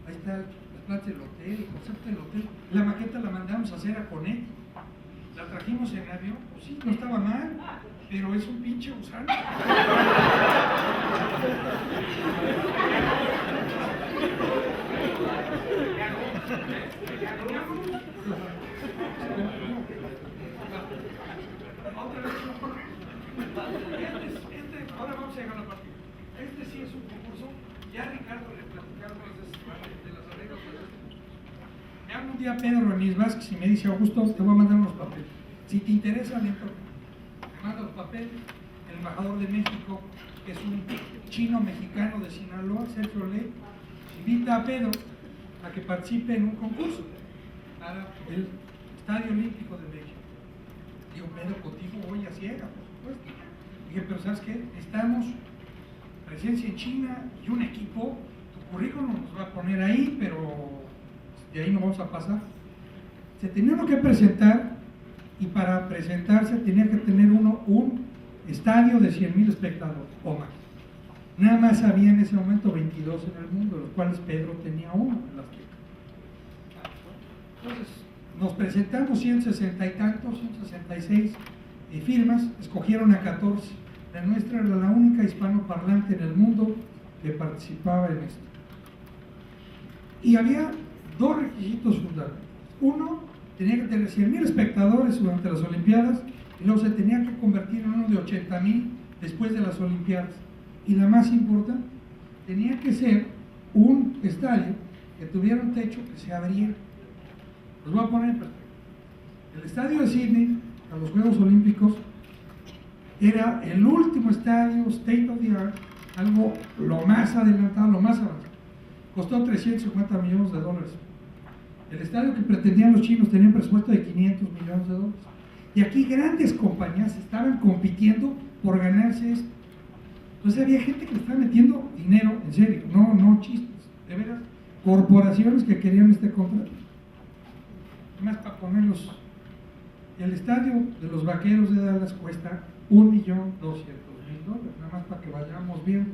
ahí está las plantas del hotel, el concepto del hotel. La maqueta la mandamos a hacer a Conecta, la trajimos en avión, pues sí, no estaba mal, pero es un pinche gusano. Ahora vamos a llegar a la partida. Este sí es un concurso. Ya Ricardo le platicaron de las arreglas. Me habla un día Pedro Ramírez Vázquez y me dice, Augusto, te voy a mandar unos papeles. Si te interesa, le entro. Me manda los papeles. El embajador de México, que es un chino mexicano de Sinaloa, Sergio Le, invita a Pedro a que participe en un concurso para el Estadio Olímpico de México. Digo, Pedro, contigo voy a ciega, por supuesto. Dije, pero ¿sabes qué? Estamos, presencia en China y un equipo, tu currículum nos va a poner ahí, pero de ahí no vamos a pasar. Se tenía uno que presentar, y para presentarse tenía que tener uno un estadio de 100,000 espectadores o más. Nada más había en ese momento 22 en el mundo, de los cuales Pedro tenía uno en la Azteca. Entonces, nos presentamos 160 y tantos, 166 firmas, escogieron a 14. La nuestra era la única hispanoparlante en el mundo que participaba en esto. Y había dos requisitos fundamentales. Uno, tenía que tener 100,000 espectadores durante las Olimpiadas, y luego se tenía que convertir en uno de 80,000 después de las Olimpiadas. Y la más importante, tenía que ser un estadio que tuviera un techo que se abriera. Los voy a poner en perspectiva. El estadio de Sydney, a los Juegos Olímpicos, era el último estadio state of the art, algo lo más adelantado, lo más avanzado. Costó $350 millones. El estadio que pretendían los chinos tenía un presupuesto de $500 millones. Y aquí grandes compañías estaban compitiendo por ganarse esto. Entonces había gente que le estaba metiendo dinero, en serio, no chistes, de veras, corporaciones que querían este contrato. Más para ponerlos, el estadio de los Vaqueros de Dallas cuesta $1,200,000, nada más para que vayamos bien.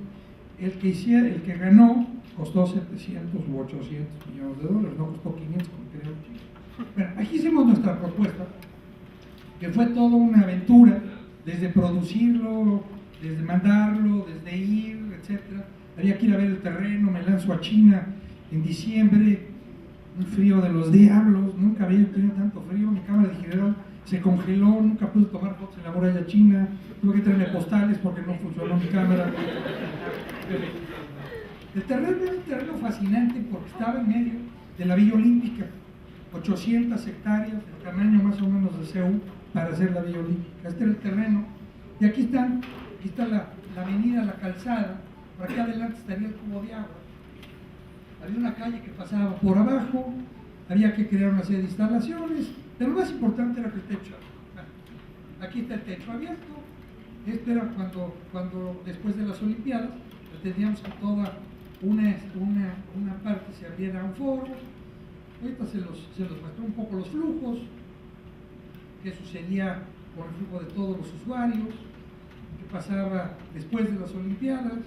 El que ganó costó 700 u 800 millones de dólares, no costó 500 como querían los chicos. Bueno, aquí hicimos nuestra propuesta, que fue toda una aventura, desde producirlo, desde mandarlo, desde ir, etcétera. Había que ir a ver el terreno, me lanzo a China en diciembre, un frío de los diablos, nunca había tenido tanto frío, mi cámara digital se congeló, nunca pude tomar fotos en la muralla china, tuve que traerme postales porque no funcionó mi cámara. El terreno era un terreno fascinante porque estaba en medio de la Villa Olímpica, 800 hectáreas, el tamaño más o menos de CEU para hacer la Villa Olímpica. Este era el terreno, y aquí están aquí está la avenida, la calzada, por acá adelante estaría el cubo de agua. Había una calle que pasaba por abajo, había que crear una serie de instalaciones, pero lo más importante era que el techo. Aquí está el techo abierto. Este era cuando después de las Olimpiadas, teníamos que toda una parte se abriera a un foro. Ahorita se los muestró un poco los flujos, qué sucedía con el flujo de todos los usuarios, qué pasaba después de las Olimpiadas.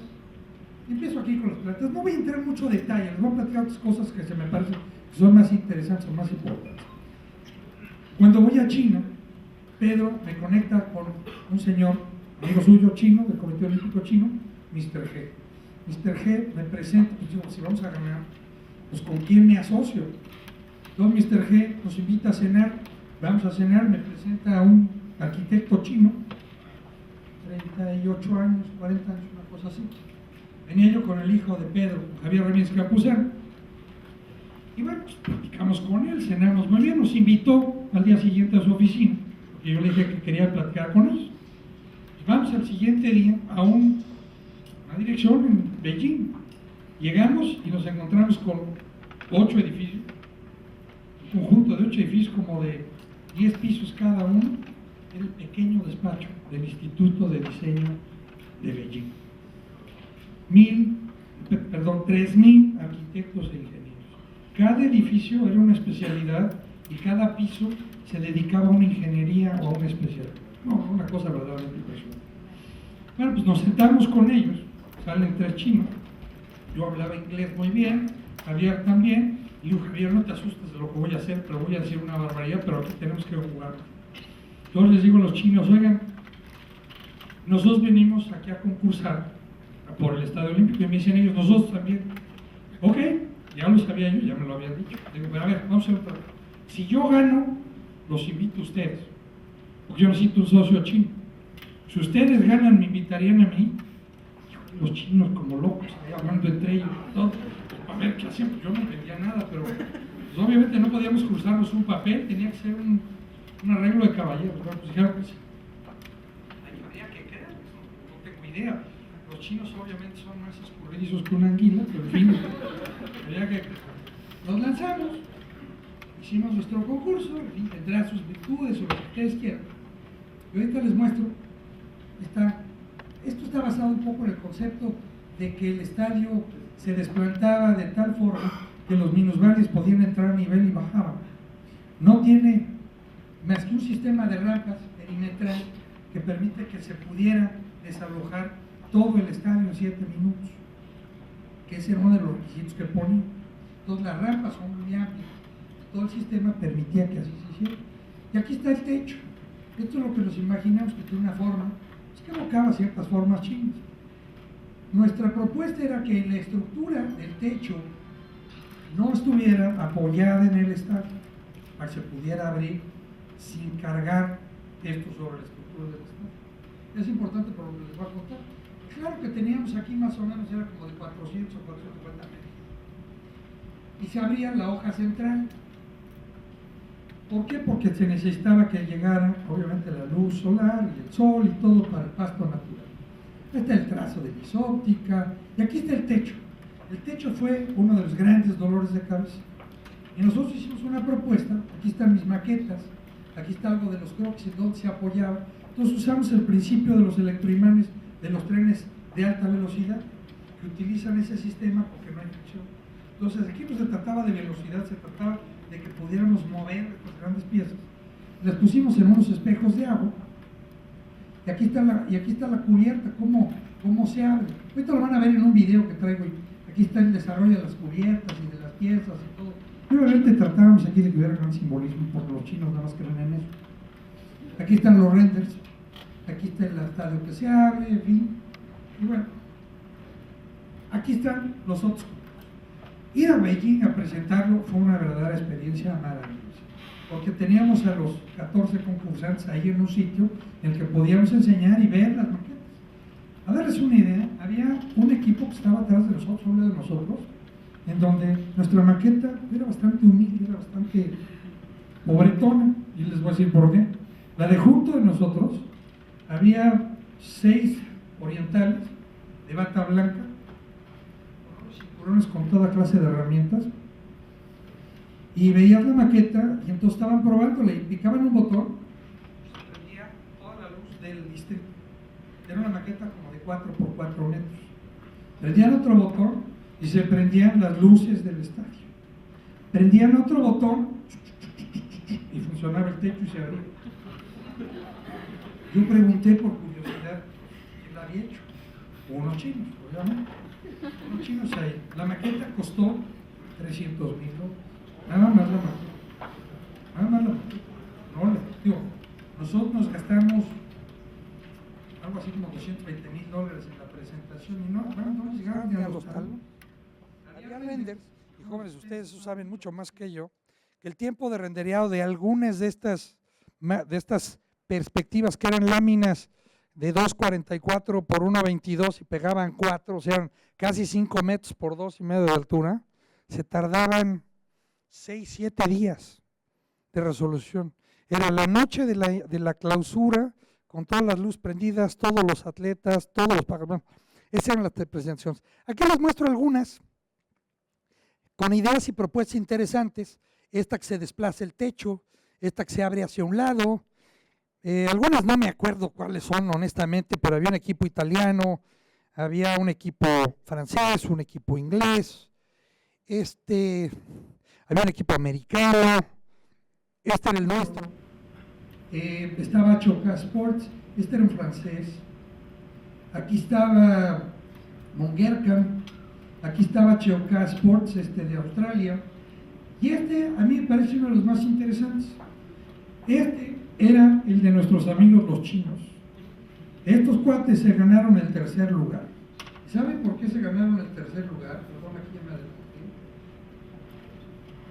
Empiezo aquí con los planetas. No voy a entrar en mucho detalle, les voy a platicar otras cosas que se me parecen que son más interesantes o más importantes. Cuando voy a China, Pedro me conecta con un señor, amigo suyo chino, del Comité Olímpico Chino, Mr. G. Mr. G me presenta, pues digo, si vamos a ganar, pues ¿con quién me asocio? Entonces Mr. G nos invita a cenar, vamos a cenar, me presenta a un arquitecto chino, 38 años, 40 años, una cosa así. Venía yo con el hijo de Pedro, Javier Ramírez Campuzano, y bueno, pues platicamos con él, cenamos muy bien, nos invitó al día siguiente a su oficina, porque yo le dije que quería platicar con ellos. Y vamos al siguiente día a una dirección en Beijing. Llegamos y nos encontramos con 8 edificios, un conjunto de 8 edificios como de 10 pisos cada uno, era el pequeño despacho del Instituto de Diseño de Beijing. 3.000 arquitectos e ingenieros. Cada edificio era una especialidad y cada piso se dedicaba a una ingeniería o a una especialidad. No, una cosa verdaderamente impresionante. Bueno, pues nos sentamos con ellos, salen 3 chinos. Yo hablaba inglés muy bien, Javier también, y digo, Javier, no te asustes de lo que voy a hacer, pero voy a decir una barbaridad, pero aquí tenemos que jugar. Entonces les digo a los chinos, oigan, nosotros venimos aquí a concursar por el Estadio Olímpico, y me dicen ellos, nosotros también. Ok, ya lo sabía yo, ya me lo habían dicho. Digo, pero a ver, vamos a hacer otra. Si yo gano, los invito a ustedes, porque yo necesito un socio chino. Si ustedes ganan, me invitarían a mí. Los chinos como locos, ahí hablando entre ellos, todo. A ver qué hacían, pues yo no entendía nada, pero pues, obviamente no podíamos cruzarnos un papel, tenía que ser un arreglo de caballeros. Bueno, pues dijeron que sí. Habría que creer, no tengo idea. Los chinos obviamente son más escurridizos que una anguila, pero en fin, habría que creer. Nos lanzamos, hicimos nuestro concurso, en fin, tendrá sus virtudes o lo que ustedes quieran. Y ahorita les muestro, esto está basado un poco en el concepto de que el estadio se desplantaba de tal forma que los minusválidos podían entrar a nivel y bajaban. No tiene más que un sistema de rampas perimetral que permite que se pudiera desalojar todo el estadio en 7 minutos, que ese era uno de los requisitos que ponía. Entonces las rampas son muy amplias, todo el sistema permitía que así se hiciera. Y aquí está el techo. Esto es lo que nos imaginamos que tiene una forma, es que evocaba ciertas formas chinas. Nuestra propuesta era que la estructura del techo no estuviera apoyada en el estadio, para que se pudiera abrir sin cargar esto sobre la estructura del estadio. Es importante por lo que les voy a contar. Claro que teníamos aquí más o menos, era como de 400 o 450 metros. Y se abría la hoja central. ¿Por qué? Porque se necesitaba que llegara, obviamente, la luz solar y el sol y todo para el pasto natural. Este está el trazo de bisóptica y aquí está el techo. El techo fue uno de los grandes dolores de cabeza. Y nosotros hicimos una propuesta, aquí están mis maquetas, aquí está algo de los croquis en donde se apoyaba. Entonces usamos el principio de los electroimanes de los trenes de alta velocidad que utilizan ese sistema porque no hay fricción. Entonces aquí no se trataba de velocidad, se trataba de que pudiéramos mover las grandes piezas. Las pusimos en unos espejos de agua y aquí está la cubierta, cómo se abre. Ahorita lo van a ver en un video que traigo. Aquí está el desarrollo de las cubiertas y de las piezas y todo. Y obviamente tratábamos aquí de que hubiera gran simbolismo porque los chinos nada más creen en eso. Aquí están los renders, aquí está el estadio que se abre, en fin. Y bueno, aquí están los otros. Ir a Beijing a presentarlo fue una verdadera experiencia maravillosa, porque teníamos a los 14 concursantes ahí en un sitio en el que podíamos enseñar y ver las maquetas. A darles una idea, había un equipo que estaba atrás de nosotros, un lado de nosotros, en donde nuestra maqueta era bastante humilde, era bastante pobretona, y les voy a decir por qué. La de junto de nosotros, había 6 orientales, de bata blanca, con unos cinturones con toda clase de herramientas, y veías la maqueta y entonces estaban probándola y picaban un botón y se prendía toda la luz del distrito. Era una maqueta como de 4 por 4 metros. Prendían otro botón y se prendían las luces del estadio. Prendían otro botón y funcionaba el techo y se abría. Yo pregunté por curiosidad quién la había hecho. Unos chinos, obviamente. Unos chinos ahí. La maqueta costó 300,000 $. Nada más la maqueta. Nada más la maqueta. No, digo, nosotros nos gastamos algo así como $220,000 en la presentación y no llegaron ni a los talos. Había renders, y jóvenes, ustedes eso saben mucho más que yo, que el tiempo de rendereado de algunas de estas perspectivas que eran láminas de 2.44 por 1.22 y pegaban 4, o sea, casi 5 metros por 2.5 de altura, se tardaban 6-7 días de resolución. Era la noche de la clausura, con todas las luces prendidas, todos los atletas, todos los paganos. Esas eran las presentaciones. Aquí les muestro algunas con ideas y propuestas interesantes. Esta que se desplaza el techo, esta que se abre hacia un lado. Algunas no me acuerdo cuáles son, honestamente, pero había un equipo italiano, había un equipo francés, un equipo inglés, había un equipo americano, este era el nuestro. Estaba Choca Sports, este era un francés. Aquí estaba Mongerkamp, aquí estaba Choca Sports, de Australia. Y a mí me parece uno de los más interesantes. Era el de nuestros amigos los chinos. Estos cuates se ganaron el tercer lugar. ¿Saben por qué se ganaron el tercer lugar? Perdón, aquí ya me adelanté.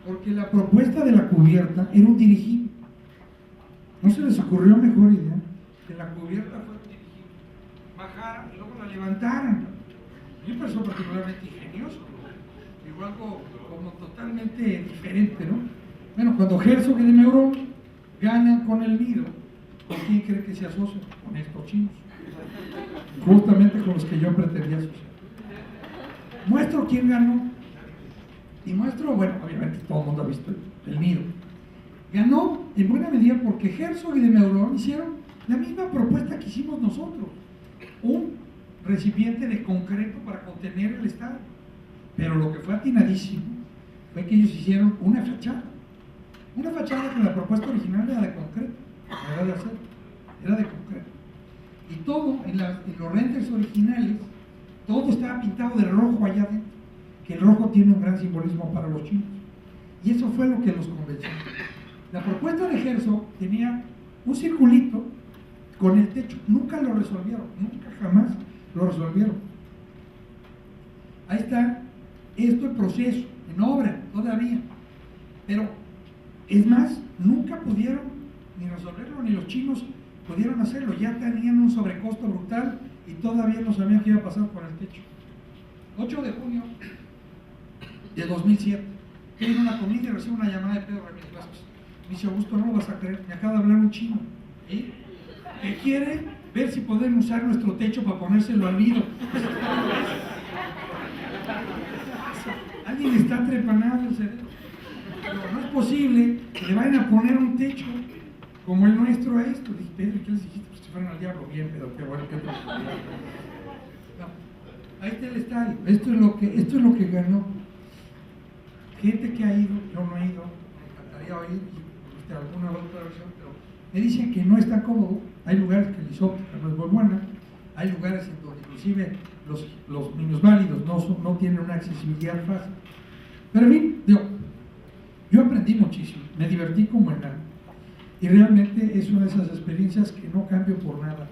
Porque la propuesta de la cubierta era un dirigible. ¿No se les ocurrió mejor idea? Que la cubierta fuera un dirigible, bajaran y luego la levantaran. A mí me pareció particularmente ingenioso. Digo, algo como totalmente diferente, ¿no? Bueno, cuando Herzog y de Meuron ganan con el Nido, ¿con quién cree que se asocia? Con estos chinos. Justamente con los que yo pretendía asociar. Muestro quién ganó. Y muestro, bueno, obviamente todo el mundo ha visto el Nido. Ganó en buena medida porque Herzog y de Meuron hicieron la misma propuesta que hicimos nosotros. Un recipiente de concreto para contener el estadio. Pero lo que fue atinadísimo fue que ellos hicieron una fachada. Una fachada que la propuesta original era de concreto, era de acero, era de concreto. Y todo, en los renders originales, todo estaba pintado de rojo allá adentro, que el rojo tiene un gran simbolismo para los chinos. Y eso fue lo que los convenció. La propuesta de Herzog tenía un circulito con el techo, nunca lo resolvieron, nunca jamás lo resolvieron. Ahí está, esto en proceso, en obra, todavía. Pero es más, nunca pudieron ni resolverlo, ni los chinos pudieron hacerlo. Ya tenían un sobrecosto brutal y todavía no sabían qué iba a pasar con el techo. 8 de junio de 2007, estoy en una comida y recibo una llamada de Pedro Ramírez Vázquez. Me dice: Augusto, no lo vas a creer, me acaba de hablar un chino, que quiere ver si podemos usar nuestro techo para ponérselo al nido. Alguien está trepanado el cerebro. Pero no es posible que le vayan a poner un techo como el nuestro a esto. Dije: Pedro, ¿qué les dijiste? Pues que fueran al diablo. Bien, pero qué bueno que no. Ahí está el estadio. Esto es lo que ganó. Gente que ha ido, yo no he ido, me encantaría oír alguna otra versión, pero me dicen que no está cómodo. Hay lugares que la isóptica no es muy buena, hay lugares en donde inclusive los minusválidos no tienen una accesibilidad fácil. Pero en fin, yo aprendí muchísimo, me divertí como enano. Y realmente es una de esas experiencias que no cambio por nada.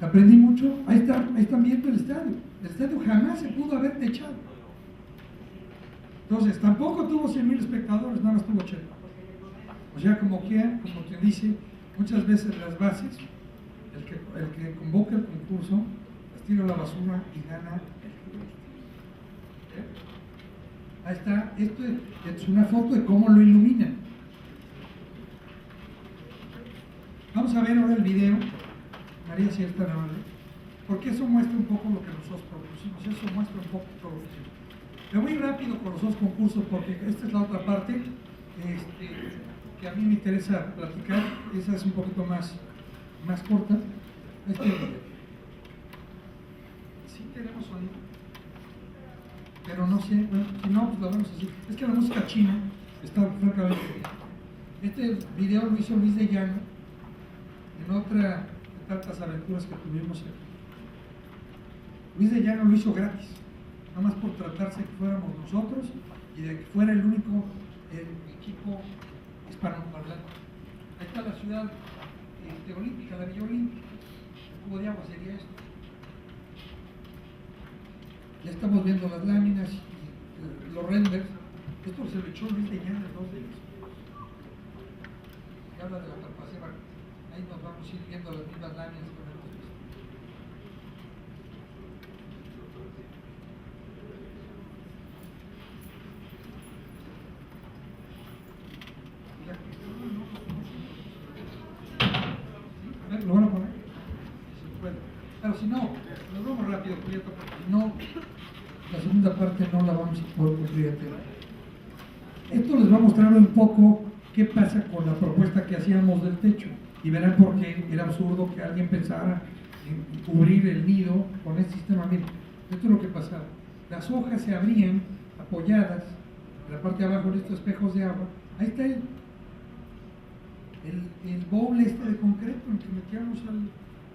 Aprendí mucho. Ahí están viendo el estadio. El estadio jamás se pudo haber techado. Entonces, tampoco tuvo 100,000 espectadores, nada más tuvo 80. O sea, como quien dice, muchas veces las bases, el que convoca el concurso, las tira a la basura y gana el juego. Ahí está, esto es una foto de cómo lo iluminan. Vamos a ver ahora el video. María, si está amable. porque eso muestra un poco lo que nosotros propusimos, eso muestra un poco todo lo que hicimos. Me voy rápido con los dos concursos porque esta es la otra parte que a mí me interesa platicar, esa es un poquito más corta. Sí tenemos sonido, pero no sé, bueno, si no, pues lo vemos así. Es que la música china está francamente bien. Este video lo hizo Luis de Llano en otra de tantas aventuras que tuvimos aquí. Luis de Llano lo hizo gratis, nada más por tratarse de que fuéramos nosotros y de que fuera el único equipo hispanoparlante. Ahí está la ciudad olímpica, la Villa Olímpica. El cubo de agua sería esto. Ya estamos viendo las láminas y los renders. Esto se lo echó Luis de Llano en 2 días. Y habla de la Calpaceba. Ahí nos vamos a ir viendo las mismas láminas con el visto. A ver, lo van a poner. Si se puede. Pero si no, nos vamos rápido, Prieto, porque si no, la segunda parte no la vamos a poder cumplir entera. Esto les va a mostrar un poco qué pasa con la propuesta que hacíamos del techo. Y verán por qué era absurdo que alguien pensara en cubrir el nido con este sistema. Miren, esto es lo que pasaba. Las hojas se abrían apoyadas en la parte de abajo de estos espejos de agua. Ahí está el bowl de concreto en que metíamos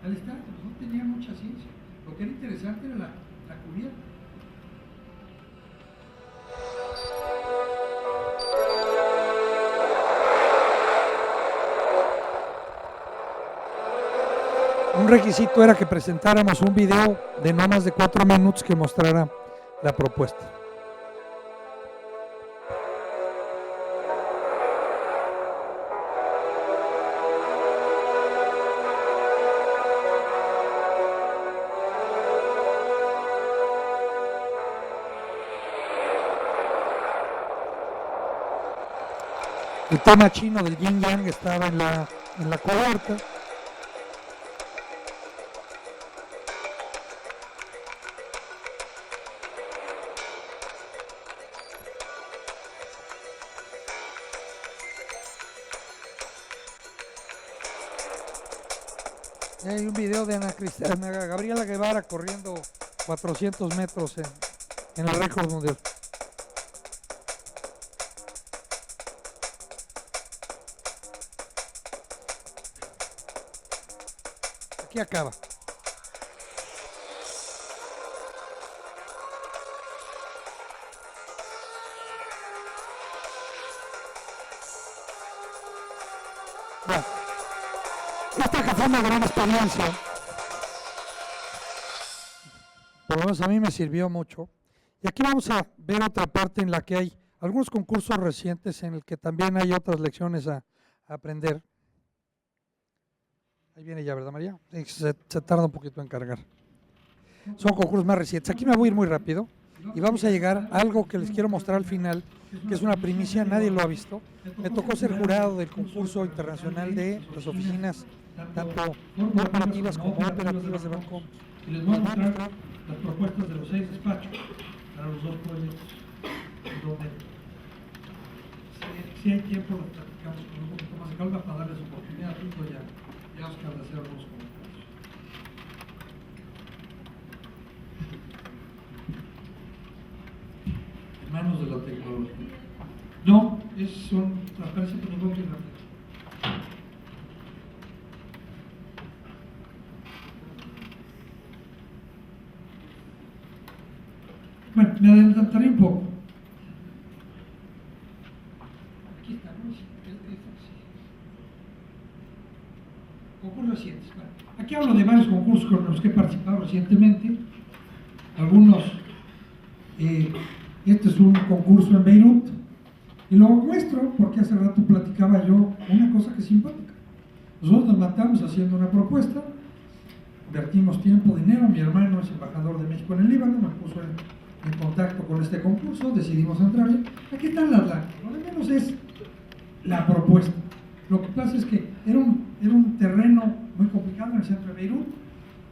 al estadio. No tenía mucha ciencia. Lo que era interesante era la cubierta. Un requisito era que presentáramos un video de no más de 4 minutos que mostrara la propuesta. El tema chino del yin yang estaba en la cubierta. Hay un video de Ana Gabriela Guevara corriendo 400 metros en el récord mundial. Aquí acaba. Bueno, esta que fue una gran experiencia, por lo menos a mí me sirvió mucho. Y aquí vamos a ver otra parte en la que hay algunos concursos recientes en el que también hay otras lecciones a aprender. Ahí viene ya, ¿verdad, María? Se tarda un poquito en cargar. Son concursos más recientes. Aquí me voy a ir muy rápido y vamos a llegar a algo que les quiero mostrar al final, que es una primicia, nadie lo ha visto. Me tocó ser jurado del concurso internacional de las oficinas, tanto corporativas como operativas de Bancomer. Y les voy a mostrar las propuestas de los 6 despachos para los 2 proyectos. Donde, si hay tiempo, los platicamos con un poquito más de calma para darles oportunidad a Pinto y a Oscar de hacer algunos comentarios. En manos de la tecnología. No, son transparencia tecnológica y rápida. Bueno, me adelantaré un poco. Aquí está, ¿no? Concursos recientes. Bueno, aquí hablo de varios concursos con los que he participado recientemente. Algunos, este es un concurso en Beirut. Y lo muestro porque hace rato platicaba yo una cosa que es simpática. Nosotros nos matamos haciendo una propuesta, invertimos tiempo, dinero, mi hermano es embajador de México en el Líbano, me puso en contacto con este concurso, decidimos entrarle. Aquí están las láminas, lo de menos es la propuesta. Lo que pasa es que era un terreno muy complicado en el centro de Beirut,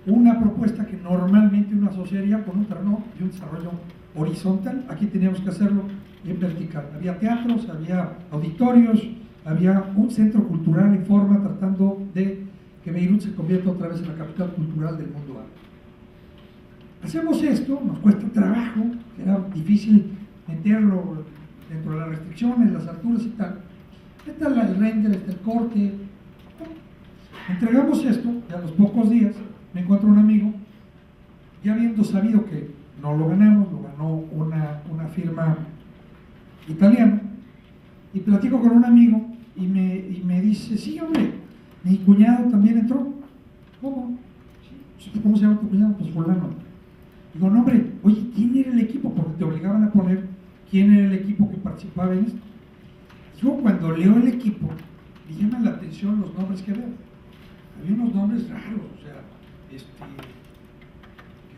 una propuesta que normalmente uno asociaría con un terreno de un desarrollo horizontal. Aquí teníamos que hacerlo en vertical. Había teatros, había auditorios, había un centro cultural en forma tratando de que Beirut se convierta otra vez en la capital cultural del mundo árabe. Hacemos esto, nos cuesta trabajo, era difícil meterlo dentro de las restricciones, las alturas y tal. Está el render, está el corte. Entregamos esto y a los pocos días me encuentro un amigo, ya habiendo sabido que no lo ganamos, lo ganó una firma italiana, y platico con un amigo y me dice, sí, hombre, mi cuñado también entró. ¿Cómo? Sí. ¿Cómo se llama tu cuñado? Pues fulano. Digo, no, hombre, oye, ¿quién era el equipo? Porque te obligaban a poner quién era el equipo que participaba en esto. Yo cuando leo el equipo, me llaman la atención los nombres que veo. Había unos nombres raros, o sea, ¿qué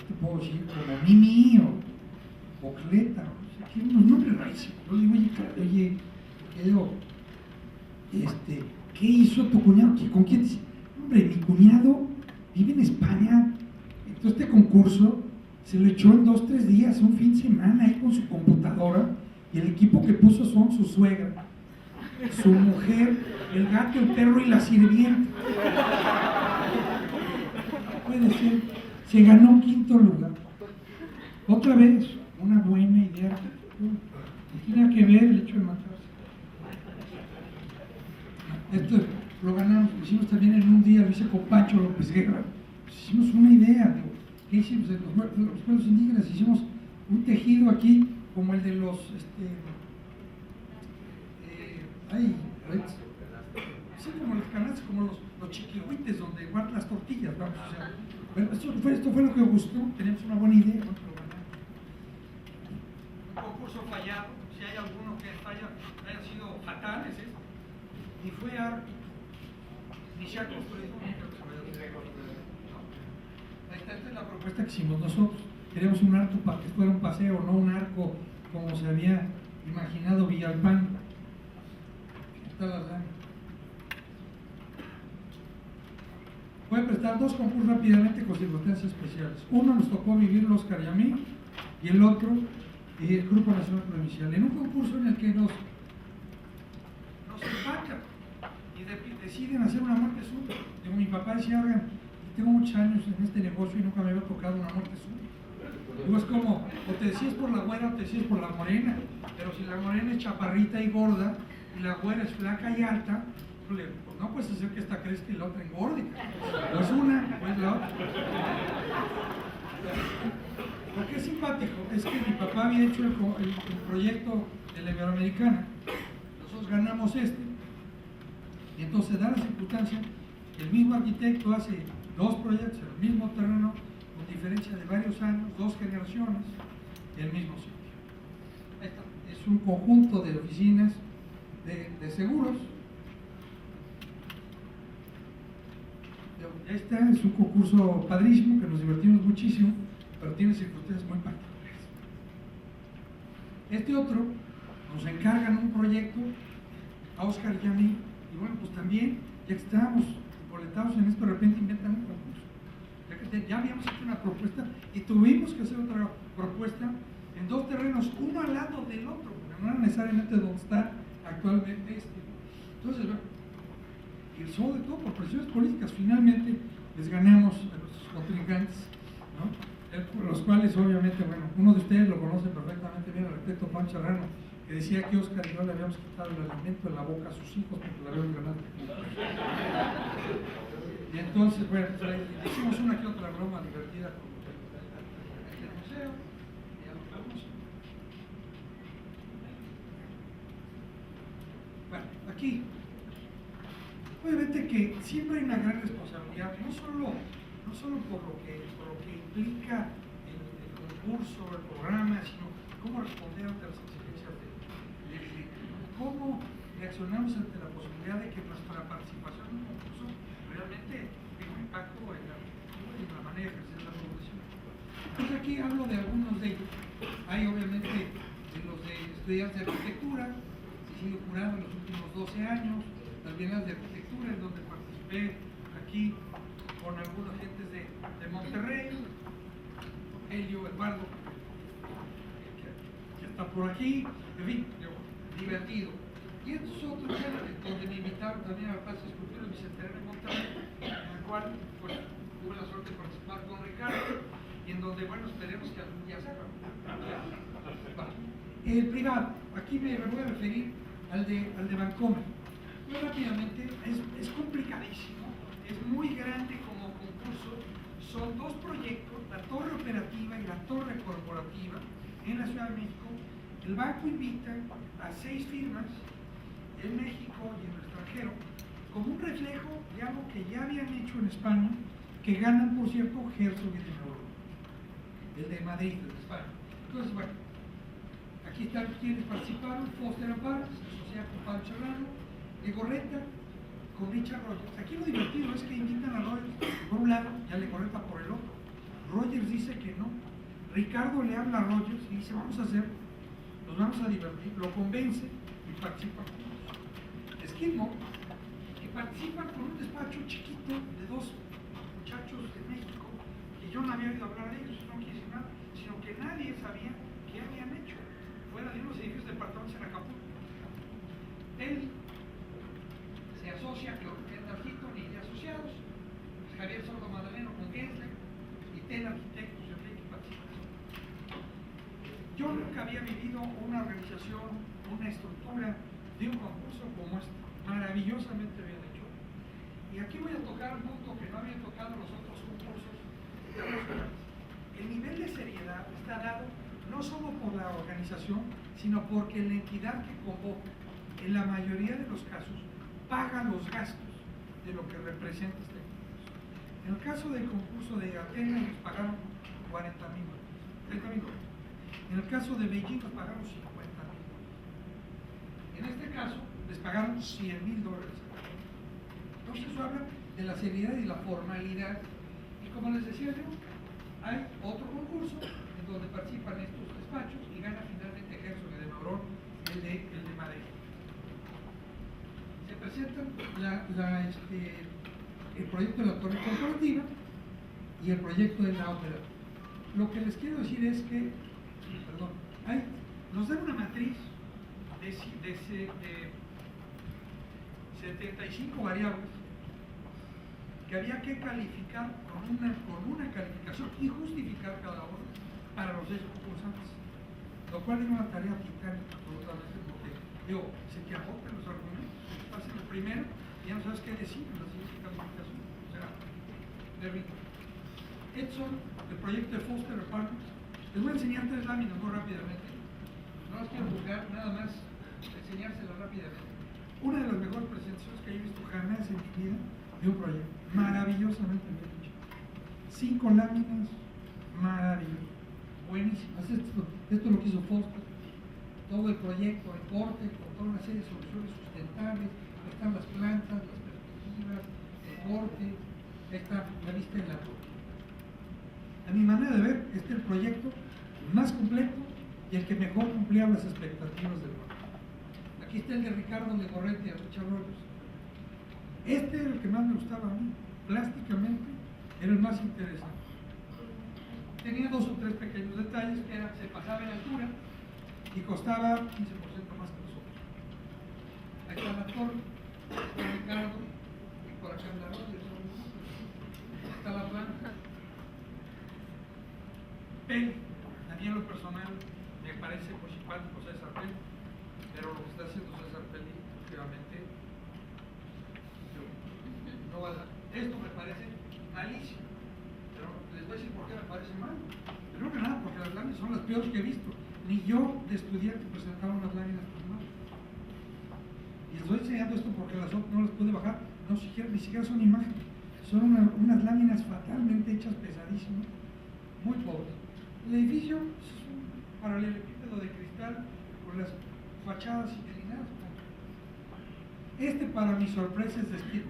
te puedo decir? Como Mimi o Bocleta, o sea, que unos nombres rarísimos. Yo digo, oye, ¿qué hizo tu cuñado? ¿Con quién? Hombre, mi cuñado vive en España, entonces este concurso se lo echó en 2 o 3 días, un fin de semana, ahí con su computadora, y el equipo que puso son su suegra, su mujer, el gato, el perro y la sirvienta. Puede ser, se ganó 5º lugar. Otra vez, una buena idea. No tiene que ver el hecho de matarse. Esto lo ganamos, lo hicimos también en un día, lo hice con Pancho López Guerra. Pues hicimos una idea, ¿qué hicimos? Los pueblos indígenas hicimos un tejido aquí, como el de los, sí, como los canales, como los chiquihuites donde guardan las tortillas, vamos, o sea, bueno, esto fue lo que gustó, teníamos una buena idea, bueno, lo ganamos. Un concurso fallado, si hay alguno que haya sido fatal, es este. Ni fue arte, ni se ha construido. Esta es la propuesta que hicimos nosotros. Queremos un arco para que fuera un paseo, no un arco como se había imaginado Villalpán. Está la lana. Voy a prestar 2 concursos rápidamente con circunstancias especiales. Uno nos tocó vivir Oscar y a mí, y el otro el Grupo Nacional Provincial. En un concurso en el que nos empatan y deciden hacer una muerte súbita. Como mi papá decía, oigan, tengo muchos años en este negocio y nunca me había tocado una muerte súbita. Digo, es como, o te decías por la güera o te decías por la morena, pero si la morena es chaparrita y gorda y la güera es flaca y alta, pues no puedes hacer que esta crezca y la otra engorde. O es una o es la otra. Lo que es simpático es que mi papá había hecho el proyecto de la Iberoamericana, nosotros ganamos y entonces da la circunstancia que el mismo arquitecto hace 2 proyectos en el mismo terreno, con diferencia de varios años, 2 generaciones, en el mismo sitio. Esta es un conjunto de oficinas de seguros. Este es un concurso padrísimo, que nos divertimos muchísimo, pero tiene circunstancias muy particulares. Este otro, nos encargan un proyecto a Oscar y a mí, y bueno, pues también, ya que estábamos boletados en esto, de repente inventan un concurso. Ya habíamos hecho una propuesta y tuvimos que hacer otra propuesta en 2 terrenos, uno al lado del otro, porque no era necesariamente donde está actualmente Entonces, bueno, y el sobre todo por presiones políticas, finalmente les ganamos a nuestros contrincantes, ¿no? Los cuales obviamente, bueno, uno de ustedes lo conoce perfectamente bien, el arquitecto Pancho Serrano, que decía que Oscar y yo le habíamos quitado el alimento de la boca a sus hijos porque le habíamos ganado. Y entonces, bueno, hicimos una que otra broma divertida con el museo, y ya lo vemos. Bueno, aquí, obviamente que siempre hay una gran responsabilidad, no solo por lo que implica el concurso, el programa, sino cómo responder ante las exigencias del cliente, cómo reaccionamos ante la posibilidad de que nuestra participación en un concurso realmente tenga un impacto en la arquitectura y en la manera de ejercer la producción. Entonces aquí hablo de algunos de ellos. Hay obviamente los de estudiantes de arquitectura, he sido jurado en los últimos 12 años, las bienales de arquitectura en donde participé aquí con algunas gentes de Monterrey, Helio, Eduardo, que está por aquí, en fin, divertido. Y estos otros donde me invitaron también a la Plaza de Escultura Bicentenario en Monterrey, en el cual pues, tuve la suerte de participar con Ricardo, y en donde, bueno, esperemos que algún día se haga. El privado, aquí me voy a referir al de Vancomer. Muy rápidamente, es complicadísimo, es muy grande como concurso. Son dos proyectos, la torre operativa y la torre corporativa en la Ciudad de México. El banco invita a 6 firmas en México y en el extranjero como un reflejo de algo que ya habían hecho en España, que ganan, por cierto, Herzog y de Oro, el de Madrid, el de España. Entonces, bueno, aquí están quienes participaron: Foster & Partners, asociada con Pablo Serrano, Legorreta con Richard Rogers. Aquí lo divertido es que invitan a Rogers por un lado y a Legorreta por el otro. Rogers dice que no. Ricardo le habla a Rogers y dice: vamos a hacer, nos vamos a divertir. Lo convence y participa con nosotros. Esquimo, que participan con un despacho chiquito de 2 muchachos de México, que yo no había oído hablar de ellos, no quise nada, sino que nadie sabía qué habían hecho, fuera de unos edificios departamentales en Acapulco. Él se asocia con Kendall Hitton y asociados, Javier Sordo Madaleno con Gensler y TEN Arquitectos y Enrique Participación. Yo nunca había vivido una organización, una estructura de un concurso como este, maravillosamente bien hecho. Y aquí voy a tocar un punto que no había tocado en los otros concursos. El nivel de seriedad está dado no solo por la organización, sino porque la entidad que convoca, en la mayoría de los casos, paga los gastos de lo que representa este concurso. En el caso del concurso de Atenas nos pagaron 40.000 dólares, 30.000 dólares. En el caso de Beijing nos pagaron 50.000 dólares. En este caso les pagaron 100.000 dólares. Entonces eso habla de la seriedad y la formalidad. Y como les decía yo, hay otro concurso en donde participan estos despachos y gana finalmente Herzog de Neuron, el de Madrid. Se presentan el proyecto de la torre corporativa y el proyecto de la ópera. Lo que les quiero decir es que, nos dan una matriz de 75 variables que había que calificar con una calificación y justificar cada una para los 6 concursantes, lo cual era una tarea titánica absolutamente, porque se te agotan los argumentos, estás en el primero y ya no sabes qué decir en la siguiente calificación. O sea, permítame. Edson, el proyecto de Foster & Partners. Les voy a enseñar 3 láminas muy rápidamente. No las quiero juzgar, nada más enseñárselas rápidamente. Una de las mejores presentaciones que he visto jamás en mi vida de un proyecto, maravillosamente bien hecho. 5 láminas, maravilloso, buenísimas. Esto es lo que hizo Foster. Todo el proyecto, el corte, con toda una serie de soluciones sustentables. Ahí están las plantas, las perspectivas, el corte, ahí está la vista en la torre. A mi manera de ver, este es el proyecto más completo y el que mejor cumplía las expectativas del banco. Aquí está el de Ricardo Legorreta y Richard Rogers. Este era el que más me gustaba a mí. Plásticamente era el más interesante. Tenía 2 o 3 pequeños detalles, que era, se pasaba en altura y costaba 15% más que los otros. Ahí está la torre, está Ricardo, y por acá anda Rogers. Está la planta. Pell, a mí en lo personal me parece muy simpático César Pell, pero lo que está haciendo César Pell últimamente no va a dar. Esto me parece malísimo, pero les voy a decir por qué me parece mal. Primero que nada, porque las láminas son las peores que he visto. Ni yo de estudiante presentaba unas láminas tan malas. Y les estoy enseñando esto porque las otras no las pude bajar, ni siquiera son imágenes. Son unas láminas fatalmente hechas, pesadísimas, muy pobres. El edificio es un paralelepípedo de cristal con las fachadas inclinadas. Este, para mi sorpresa, es de estilo.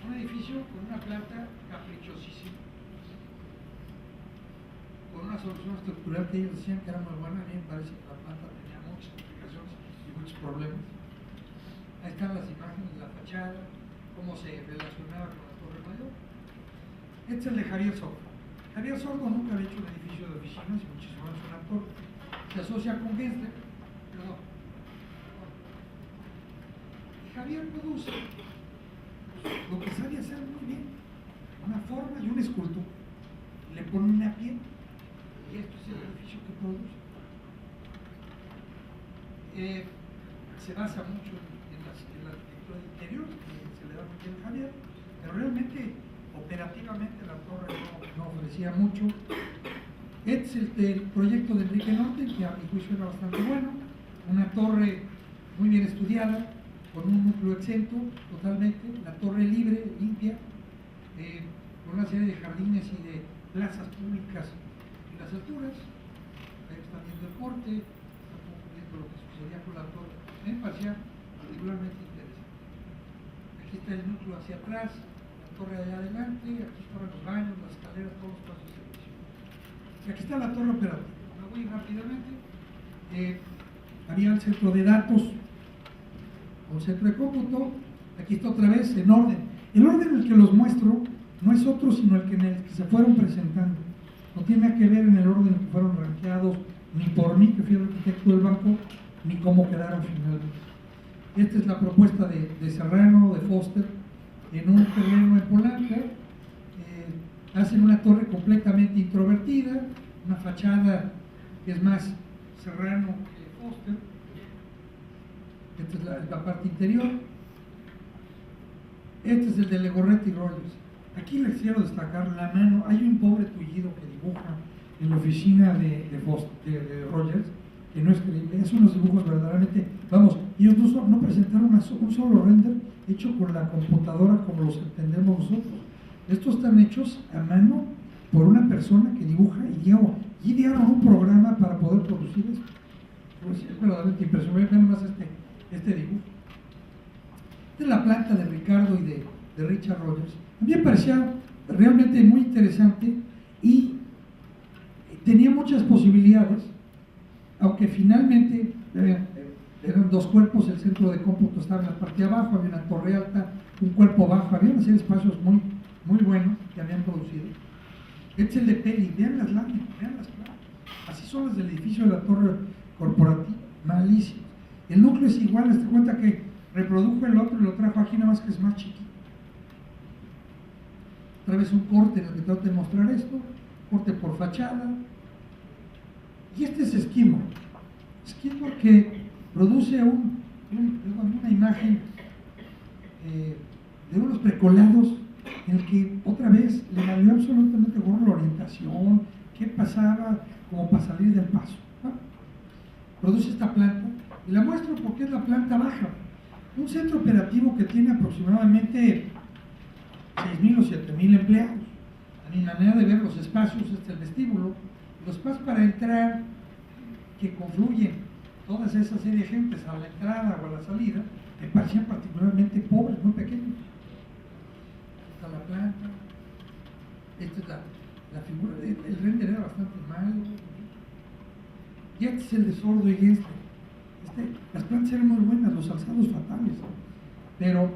Un edificio con una planta caprichosísima, con una solución estructural que ellos decían que era muy buena. A mí me parece que la planta tenía muchas complicaciones y muchos problemas. Ahí están las imágenes de la fachada, cómo se relacionaba con la Torre Mayor. Este es el de Javier Sordo. Javier Sordo nunca había hecho un edificio de oficinas y muchísimo menos un actor. Se asocia con Gensler, perdón. Y Javier produce lo que sabe hacer muy bien, una forma y una escultura. Le pone una piel y esto es el edificio que produce. Se basa mucho en la arquitectura de interior, que se le da muy bien a Javier, pero realmente, operativamente, la torre no ofrecía mucho. Este es el proyecto de Enrique Norte, que a mi juicio era bastante bueno, una torre muy bien estudiada, con un núcleo exento totalmente, la torre libre, limpia, con una serie de jardines y de plazas públicas en las alturas. Ahí están viendo el corte, están viendo lo que sucedía con la torre. Me parecía particularmente interesante. Aquí está el núcleo hacia atrás, la torre allá adelante, aquí estaban los baños, las escaleras, todos los pasos de servicio. Y aquí está la torre operativa. Me voy rápidamente. Había el centro de datos, un centro de cómputo. Aquí está otra vez en orden. El orden en el que los muestro no es otro sino el que en el que se fueron presentando. No tiene nada que ver en el orden en el que fueron rankeados, ni por mí, que fui el arquitecto del banco, ni cómo quedaron finalmente. Esta es la propuesta de Serrano, de Foster, en un terreno en Polanco. Hacen una torre completamente introvertida, una fachada que es más Serrano que Foster. Esta es la parte interior. Este es el de Legorreta y Rogers. Aquí les quiero destacar la mano. Hay un pobre tullido que dibuja en la oficina de Rogers, que no es creíble. Es unos dibujos verdaderamente, vamos, ellos no presentaron un solo render hecho con la computadora como los entendemos nosotros. Estos están hechos a mano por una persona que dibuja y idearon un programa para poder producir esto. Pues es verdaderamente impresionante. Vean más este dibujo. Esta es la planta de Ricardo y de Richard Rogers. A mí me parecía realmente muy interesante y tenía muchas posibilidades, aunque finalmente eran dos cuerpos. El centro de cómputo estaba en la parte de abajo, había una torre alta, un cuerpo bajo, había una serie de espacios muy buenos que habían producido. Este es el de Peli, vean las láminas, vean las placas. Así son las del edificio de la torre corporativa, malísimas. El núcleo es igual, hazte cuenta que reprodujo el otro y lo trajo aquí, nada más que es más chiquito. Otra vez un corte en el que trato de mostrar esto, corte por fachada. Y este es Skidmore. Skidmore que produce una imagen de unos precolados en el que otra vez le valió absolutamente gorro la orientación, qué pasaba, como para salir del paso, ¿no? Produce esta planta y la muestro porque es la planta baja. Un centro operativo que tiene aproximadamente 6.000 o 7.000 empleados. A mi manera de ver los espacios, este es el vestíbulo, los espacios para entrar que confluyen todas esas serie de gentes a la entrada o a la salida, me parecían particularmente pobres, muy pequeños. Esta es la planta, esta es la figura, el render era bastante malo. Y este es el de Sordo y Gensler. Las plantas eran muy buenas, los alzados fatales, pero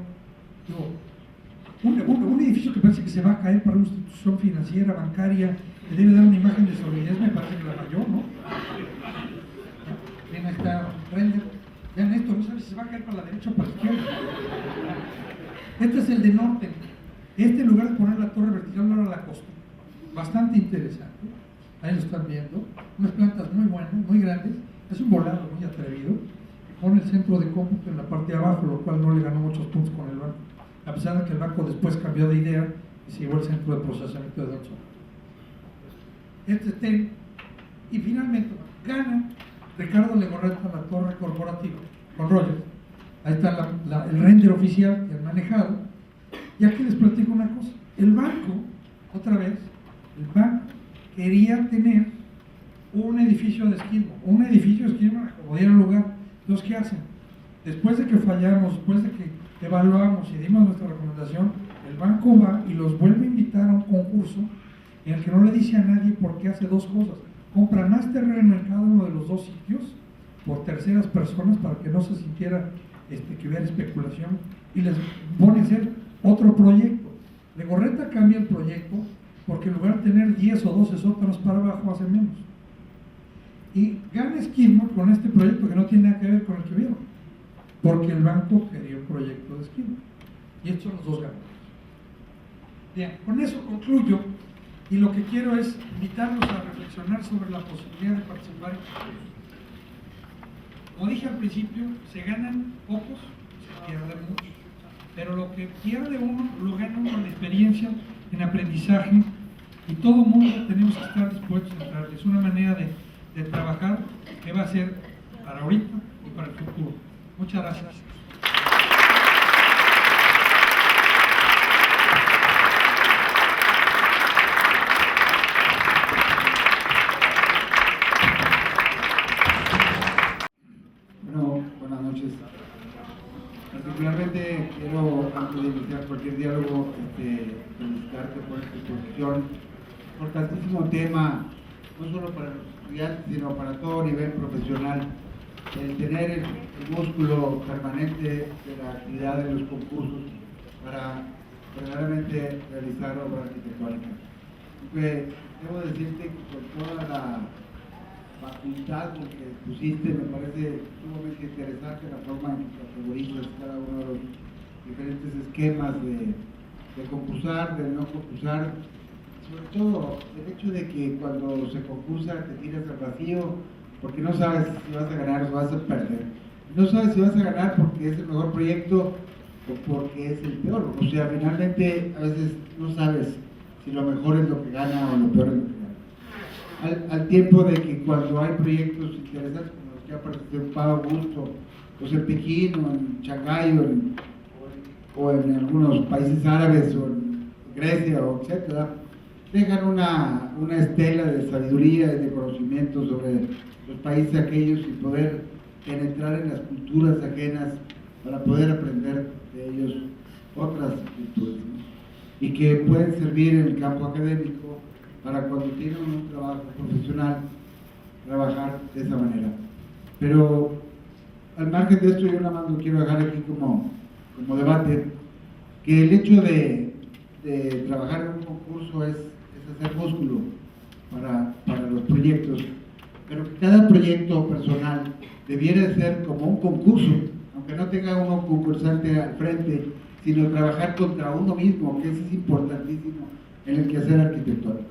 un edificio que parece que se va a caer para una institución financiera, bancaria, que debe dar una imagen de solidez, me parece que la mayor, ¿no? Ven, ahí está render. Vean esto, no sabes si se va a caer para la derecha o para la izquierda. Este es el de Norte. En lugar de poner la torre vertical, ahora la costa. Bastante interesante. Ahí lo están viendo. Unas plantas muy buenas, muy grandes. Es un volado muy atrevido. Pone el centro de cómputo en la parte de abajo, lo cual no le ganó muchos puntos con el banco. A pesar de que el banco después cambió de idea y se llevó el centro de procesamiento de datos. Y finalmente gana Ricardo Legorreta la torre corporativa con Rogers. Ahí está el render oficial que han manejado. Y aquí les platico una cosa. El banco, otra vez, quería tener un edificio de Skidmore, como diera lugar. Entonces, ¿qué hacen? Después de que fallamos, después de que evaluamos y dimos nuestra recomendación, el banco va y los vuelve a invitar a un concurso en el que no le dice a nadie por qué hace dos cosas. Compra más terreno en cada uno de los dos sitios por terceras personas para que no se sintiera que hubiera especulación, y les pone a hacer otro proyecto. Legorreta cambia el proyecto porque en lugar de tener 10 o 12 sótanos para abajo, hace menos. Y gana Skidmore con este proyecto que no tiene nada que ver con el que vieron, porque el banco quería un proyecto de Skidmore. Y estos son los dos ganadores. Bien, con eso concluyo, y lo que quiero es invitarlos a reflexionar sobre la posibilidad de participar en concursos. Como dije al principio, se ganan pocos, se pierden muchos, pero lo que pierde uno, lo gana uno en experiencia, en aprendizaje, y todo mundo tenemos que estar dispuestos a entrar. Es una manera de trabajar que va a ser para ahorita y para el futuro. Muchas gracias. Bueno, buenas noches. Particularmente quiero, antes de iniciar cualquier diálogo, felicitarte por esta exposición. Importantísimo tema, no solo para los estudiantes, sino para todo nivel profesional. El tener el músculo permanente de la actividad de los concursos para verdaderamente realizar obra arquitectónica. Debo decirte que con toda la facultad con que pusiste, me parece sumamente interesante la forma en que categorizas cada uno de los diferentes esquemas de concursar, de no concursar, sobre todo el hecho de que cuando se concursa te tiras al vacío porque no sabes si vas a ganar o vas a perder. No sabes si vas a ganar porque es el mejor proyecto o porque es el peor. O sea, finalmente a veces no sabes si lo mejor es lo que gana o lo peor es lo que gana. Al tiempo de que cuando hay proyectos interesantes como los que ha participado Augusto, pues en Pekín o en Shanghái o en algunos países árabes o en Grecia o etcétera, dejan una estela de sabiduría y de conocimiento sobre los países aquellos y poder penetrar en las culturas ajenas para poder aprender de ellos otras culturas, ¿no? Y que pueden servir en el campo académico para cuando tienen un trabajo profesional trabajar de esa manera. Pero al margen de esto, yo nada más lo quiero dejar aquí como debate, que el hecho de trabajar en un concurso es hacer músculo para los proyectos, pero que cada proyecto personal debiera de ser como un concurso, aunque no tenga uno concursante al frente, sino trabajar contra uno mismo, que eso es importantísimo en el quehacer arquitectónico.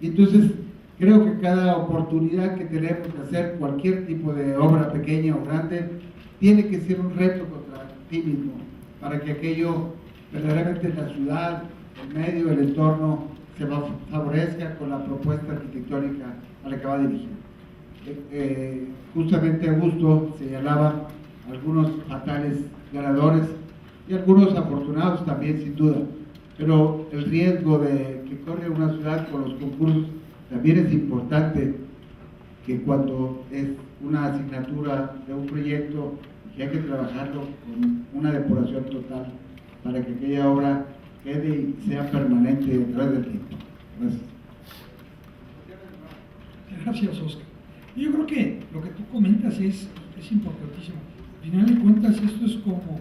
Y entonces creo que cada oportunidad que tenemos de hacer cualquier tipo de obra pequeña o grande tiene que ser un reto contra ti mismo, para que aquello verdaderamente en la ciudad, el medio, el entorno se favorezca con la propuesta arquitectónica a la que va dirigido. Justamente Augusto señalaba algunos fatales ganadores y algunos afortunados también, sin duda, pero el riesgo que corre una ciudad con los concursos también es importante, que cuando es una asignatura de un proyecto que hay que trabajarlo con una depuración total para que aquella obra quede y sea permanente a través del tiempo. Gracias. Gracias, Oscar. Yo creo que lo que tú comentas es importantísimo. Al final de cuentas, esto es un poco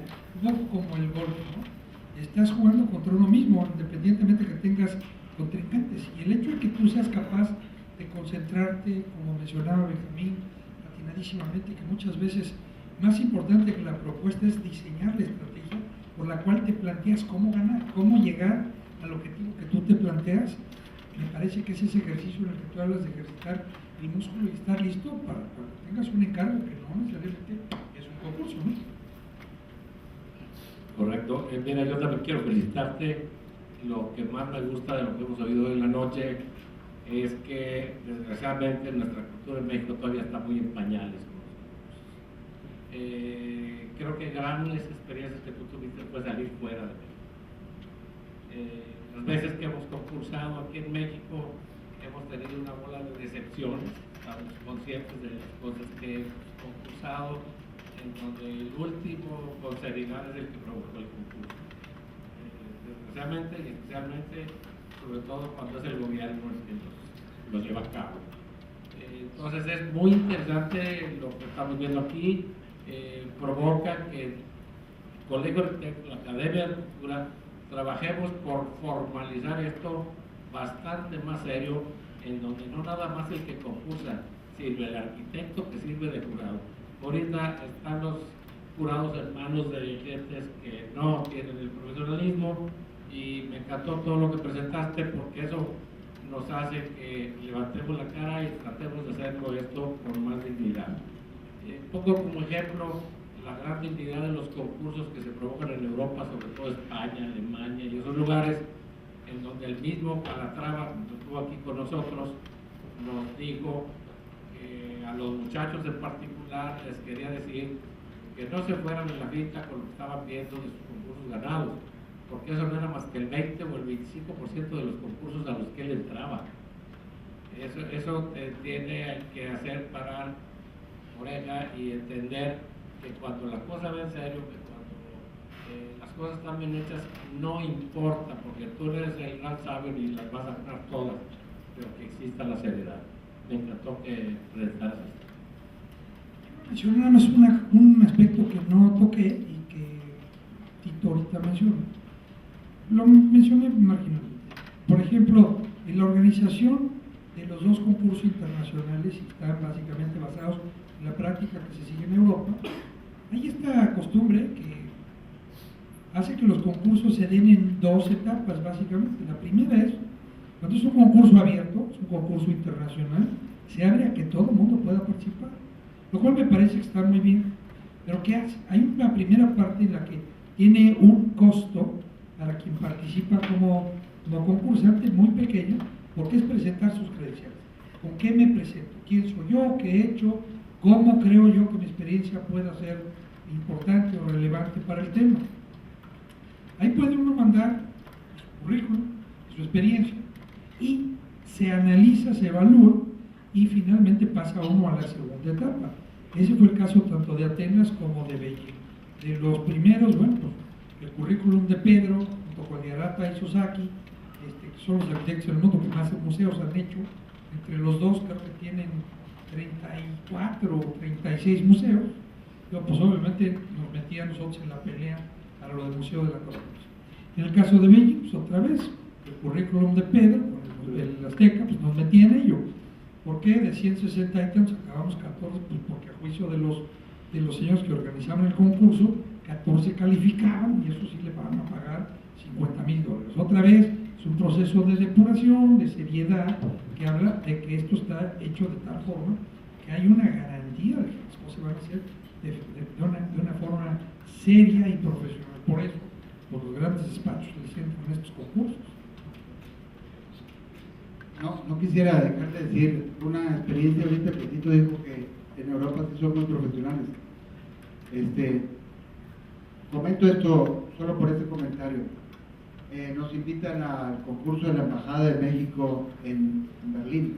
como el golf, ¿no? Estás jugando contra uno mismo, independientemente que tengas contrincantes. Y el hecho de que tú seas capaz de concentrarte, como mencionaba Benjamín, atinadísimamente, que muchas veces más importante que la propuesta es diseñar la estrategia por la cual te planteas cómo ganar, cómo llegar al objetivo que tú te planteas. Me parece que es ese ejercicio en el que tú hablas de ejercitar el músculo y estar listo para cuando tengas un encargo que no necesariamente es un concurso, ¿no? Correcto. Mira, yo también quiero felicitarte. Lo que más me gusta de lo que hemos oído hoy en la noche es que, desgraciadamente, nuestra cultura en México todavía está muy en pañales. Creo que grandes experiencias que tú tuviste fue salir fuera de México. Las veces que hemos concursado aquí en México hemos tenido una bola de decepciones, estamos conscientes de las cosas que hemos concursado, en donde el último con seriedad es el que provocó el concurso. Desgraciadamente y especialmente, sobre todo cuando es el gobierno el que los lleva a cabo. Entonces es muy interesante lo que estamos viendo aquí. Provoca que el Colegio Arquitecto, la Academia de Arquitectura, trabajemos por formalizar esto bastante más serio, en donde no nada más el que concursa sirve, el arquitecto que sirve de jurado. Ahorita están los jurados en manos de gentes que no tienen el profesionalismo, y me encantó todo lo que presentaste, porque eso nos hace que levantemos la cara y tratemos de hacerlo esto con más dignidad. Pongo como ejemplo la gran dignidad de los concursos que se provocan en Europa, sobre todo España, Alemania y esos lugares, en donde el mismo Calatrava, que estuvo aquí con nosotros, nos dijo que a los muchachos en particular les quería decir que no se fueran en la finta con lo que estaban viendo de sus concursos ganados, porque eso no era más que el 20 o el 25% de los concursos a los que él entraba. Eso tiene que hacer parar oreja y entender que cuando la cosa va en serio, que cuando las cosas están bien hechas, no importa, porque tú eres el gran sabio y las vas a ganar todas, pero que exista la seriedad. Me encantó que presentaras esto. Mencioné nada más un aspecto que no toqué y que Tito ahorita mencionó. Lo mencioné marginalmente. Por ejemplo, en la organización de los dos concursos internacionales, y están básicamente basados en la práctica que se sigue en Europa, hay esta costumbre que hace que los concursos se den en dos etapas, básicamente. La primera es, cuando es un concurso abierto, es un concurso internacional, se abre a que todo el mundo pueda participar, lo cual me parece que está muy bien. Pero ¿qué hace? Hay una primera parte en la que tiene un costo para quien participa como concursante muy pequeño, porque es presentar sus credenciales. ¿Con qué me presento? ¿Quién soy yo? ¿Qué he hecho? ¿Cómo creo yo que mi experiencia pueda ser importante o relevante para el tema? Ahí puede uno mandar su currículum, su experiencia, y se analiza, se evalúa, y finalmente pasa uno a la segunda etapa. Ese fue el caso tanto de Atenas como de Beijing. De los primeros, bueno, pues, el currículum de Pedro, junto con Yarata y Sosaki, que son los arquitectos del mundo que más museos han hecho. Entre los dos creo que tienen 34 o 36 museos. Pero pues obviamente nos metía a nosotros en la pelea para lo del Museo de la Corrupción. En el caso de Beijing, pues otra vez, el currículum de Pedro, con el Azteca, pues nos metía en ello. ¿Por qué? De 160 ítems acabamos 14, pues porque a juicio de los señores que organizaban el concurso, 14 calificaban, y eso sí le van a pagar $50,000. Otra vez, es un proceso de depuración, de seriedad, que habla de que esto está hecho de tal forma que hay una garantía de que las cosas van a ser de una forma seria y profesional. Por eso, por los grandes despachos que hicieron con estos concursos. No quisiera dejar de decir una experiencia. Ahorita que Tito dijo que en Europa sí son muy profesionales. Comento esto solo por este comentario. Nos invitan al concurso de la Embajada de México en Berlín.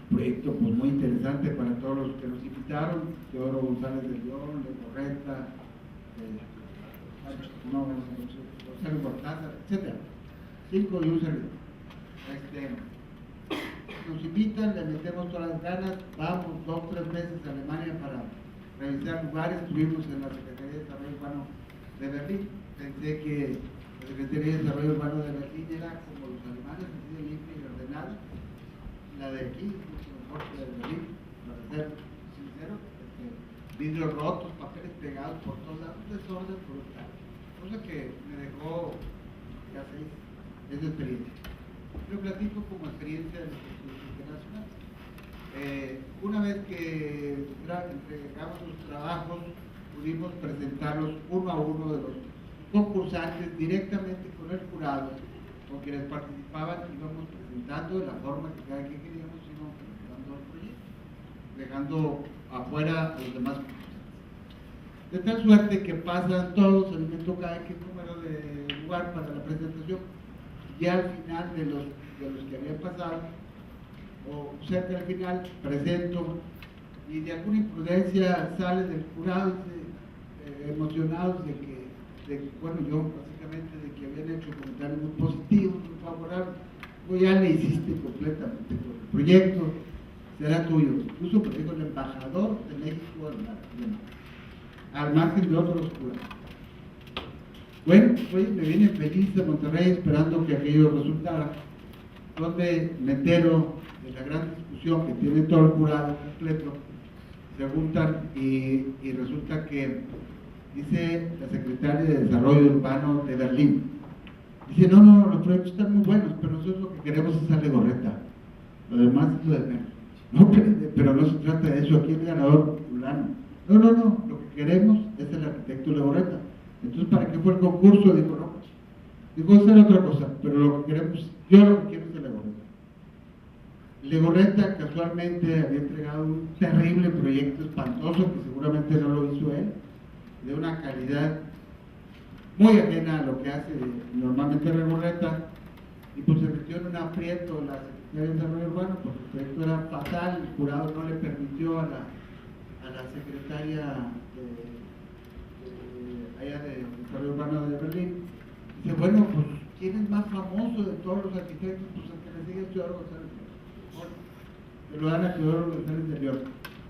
Proyecto pues muy interesante para todos los que nos invitaron: Teodoro González de León, de Correta, José Cortázar, etc. 5 y un servidor. Nos invitan, le metemos todas las ganas, vamos 2 o 3 veces a Alemania para revisar lugares. Estuvimos en la Secretaría de Desarrollo Urbano de Berlín. Pensé que la Secretaría de Desarrollo Urbano de Berlín era como los alemanes, así de limpia y ordenada. La de aquí, mucho mejor que la de Berlín, para ser sincero. Vidrios rotos, papeles pegados por todos lados, un desorden brutal. Cosa que me dejó, ya sé, esa experiencia. Lo platico como experiencia de los concursos internacionales. Una vez que entregamos los trabajos, pudimos presentarlos uno a uno de los concursantes directamente con el jurado, con quienes participaban. Íbamos presentando de la forma que cada quien queríamos, íbamos presentando el proyecto, dejando afuera a los demás concursantes. De tal suerte que pasan todos, a mí me toca X número de lugar para la presentación. Ya al final de los que habían pasado, o cerca del final, presento, y de alguna imprudencia sale del jurado emocionados de que, bueno, yo básicamente de que habían hecho comentarios muy positivos, muy favorables. Pues ya le hiciste completamente con el proyecto, será tuyo. Incluso por ejemplo el embajador de México al margen de otros jurados. Bueno, hoy me vine feliz de Monterrey esperando que aquello resultara, donde me entero de la gran discusión que tiene todo el jurado completo, se juntan y resulta que dice la secretaria de Desarrollo Urbano de Berlín, dice, no, los proyectos están muy buenos, pero nosotros lo que queremos es a Legorreta, lo demás es lo de menos. No, pero no se trata de eso, aquí el ganador fulano. No, lo que queremos es el arquitecto Legorreta. Entonces, ¿para qué fue el concurso? Dijo, no, dijo, esa era otra cosa, pero lo que queremos, yo lo que quiero es el Legorreta. Legorreta casualmente había entregado un terrible proyecto espantoso, que seguramente no lo hizo él, de una calidad muy ajena a lo que hace normalmente Legorreta, y pues se metió en un aprieto la Secretaría de Desarrollo Urbano, porque el proyecto era fatal, el jurado no le permitió a la secretaria allá de Desarrollo Urbano de Berlín. Dice, bueno, pues, ¿quién es más famoso de todos los arquitectos? Pues el que le sigue es Teodoro González. Bueno, que lo dan a Teodoro González de León.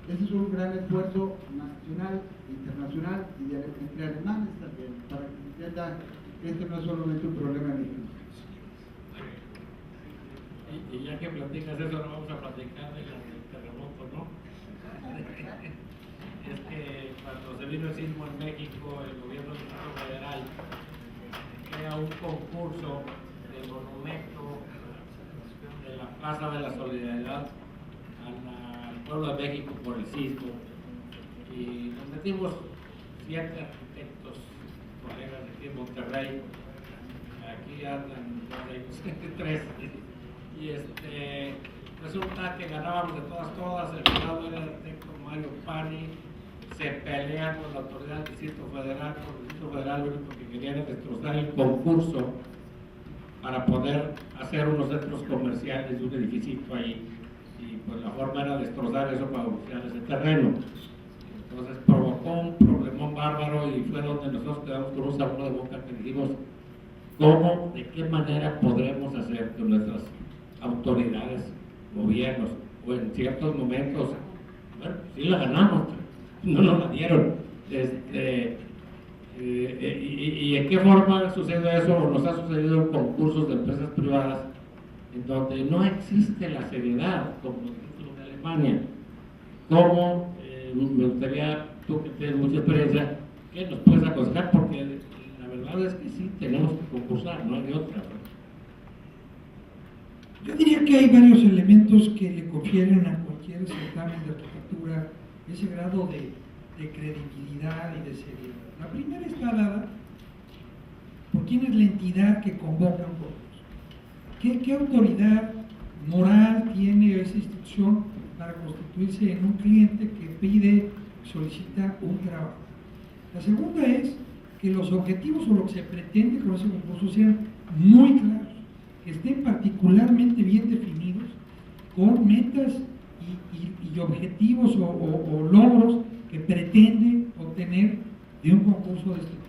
Ese es un gran esfuerzo nacional, internacional y entre alemanes también, para que se entienda que este no es solamente un problema mexicano. Y ya que platicas eso, ahora vamos a platicar del terremoto, ¿no? Es que cuando se vino el sismo en México, el gobierno del Estado federal crea un concurso de monumento de la Plaza de la Solidaridad al pueblo de México por el sismo. Y nos metimos 7 arquitectos, colegas de aquí en Monterrey, aquí andan 3. Y resulta que ganábamos de todas, el jurado era el arquitecto Mario Pani, se pelean con la autoridad del Distrito Federal, porque el Distrito Federal lo único que quería era destrozar el concurso para poder hacer unos centros comerciales y un edificio ahí, y pues la forma era destrozar eso para usar ese terreno. Entonces provocó un problemón bárbaro y fue donde nosotros quedamos con un sabor de boca que dijimos, ¿cómo, de qué manera podremos hacer que nuestras autoridades, gobiernos, o en ciertos momentos, bueno, sí la ganamos, no nos la dieron, y en qué forma sucede eso, o nos ha sucedido en concursos de empresas privadas, en donde no existe la seriedad, como los de Alemania? ¿Cómo? Me gustaría, tú que tienes mucha experiencia, ¿qué nos puedes aconsejar? Porque la verdad es que sí, tenemos que concursar, no hay de otra. Yo diría que hay varios elementos que le confieren a cualquier certamen de arquitectura ese grado de credibilidad y de seriedad. La primera está dada por quién es la entidad que convoca un concurso. ¿Qué autoridad moral tiene esa institución para constituirse en un cliente que pide, solicita un trabajo? La segunda es que los objetivos o lo que se pretende con ese concurso sean muy claros, que estén particularmente bien definidos, con metas y objetivos o logros que pretende obtener de un concurso de este tipo.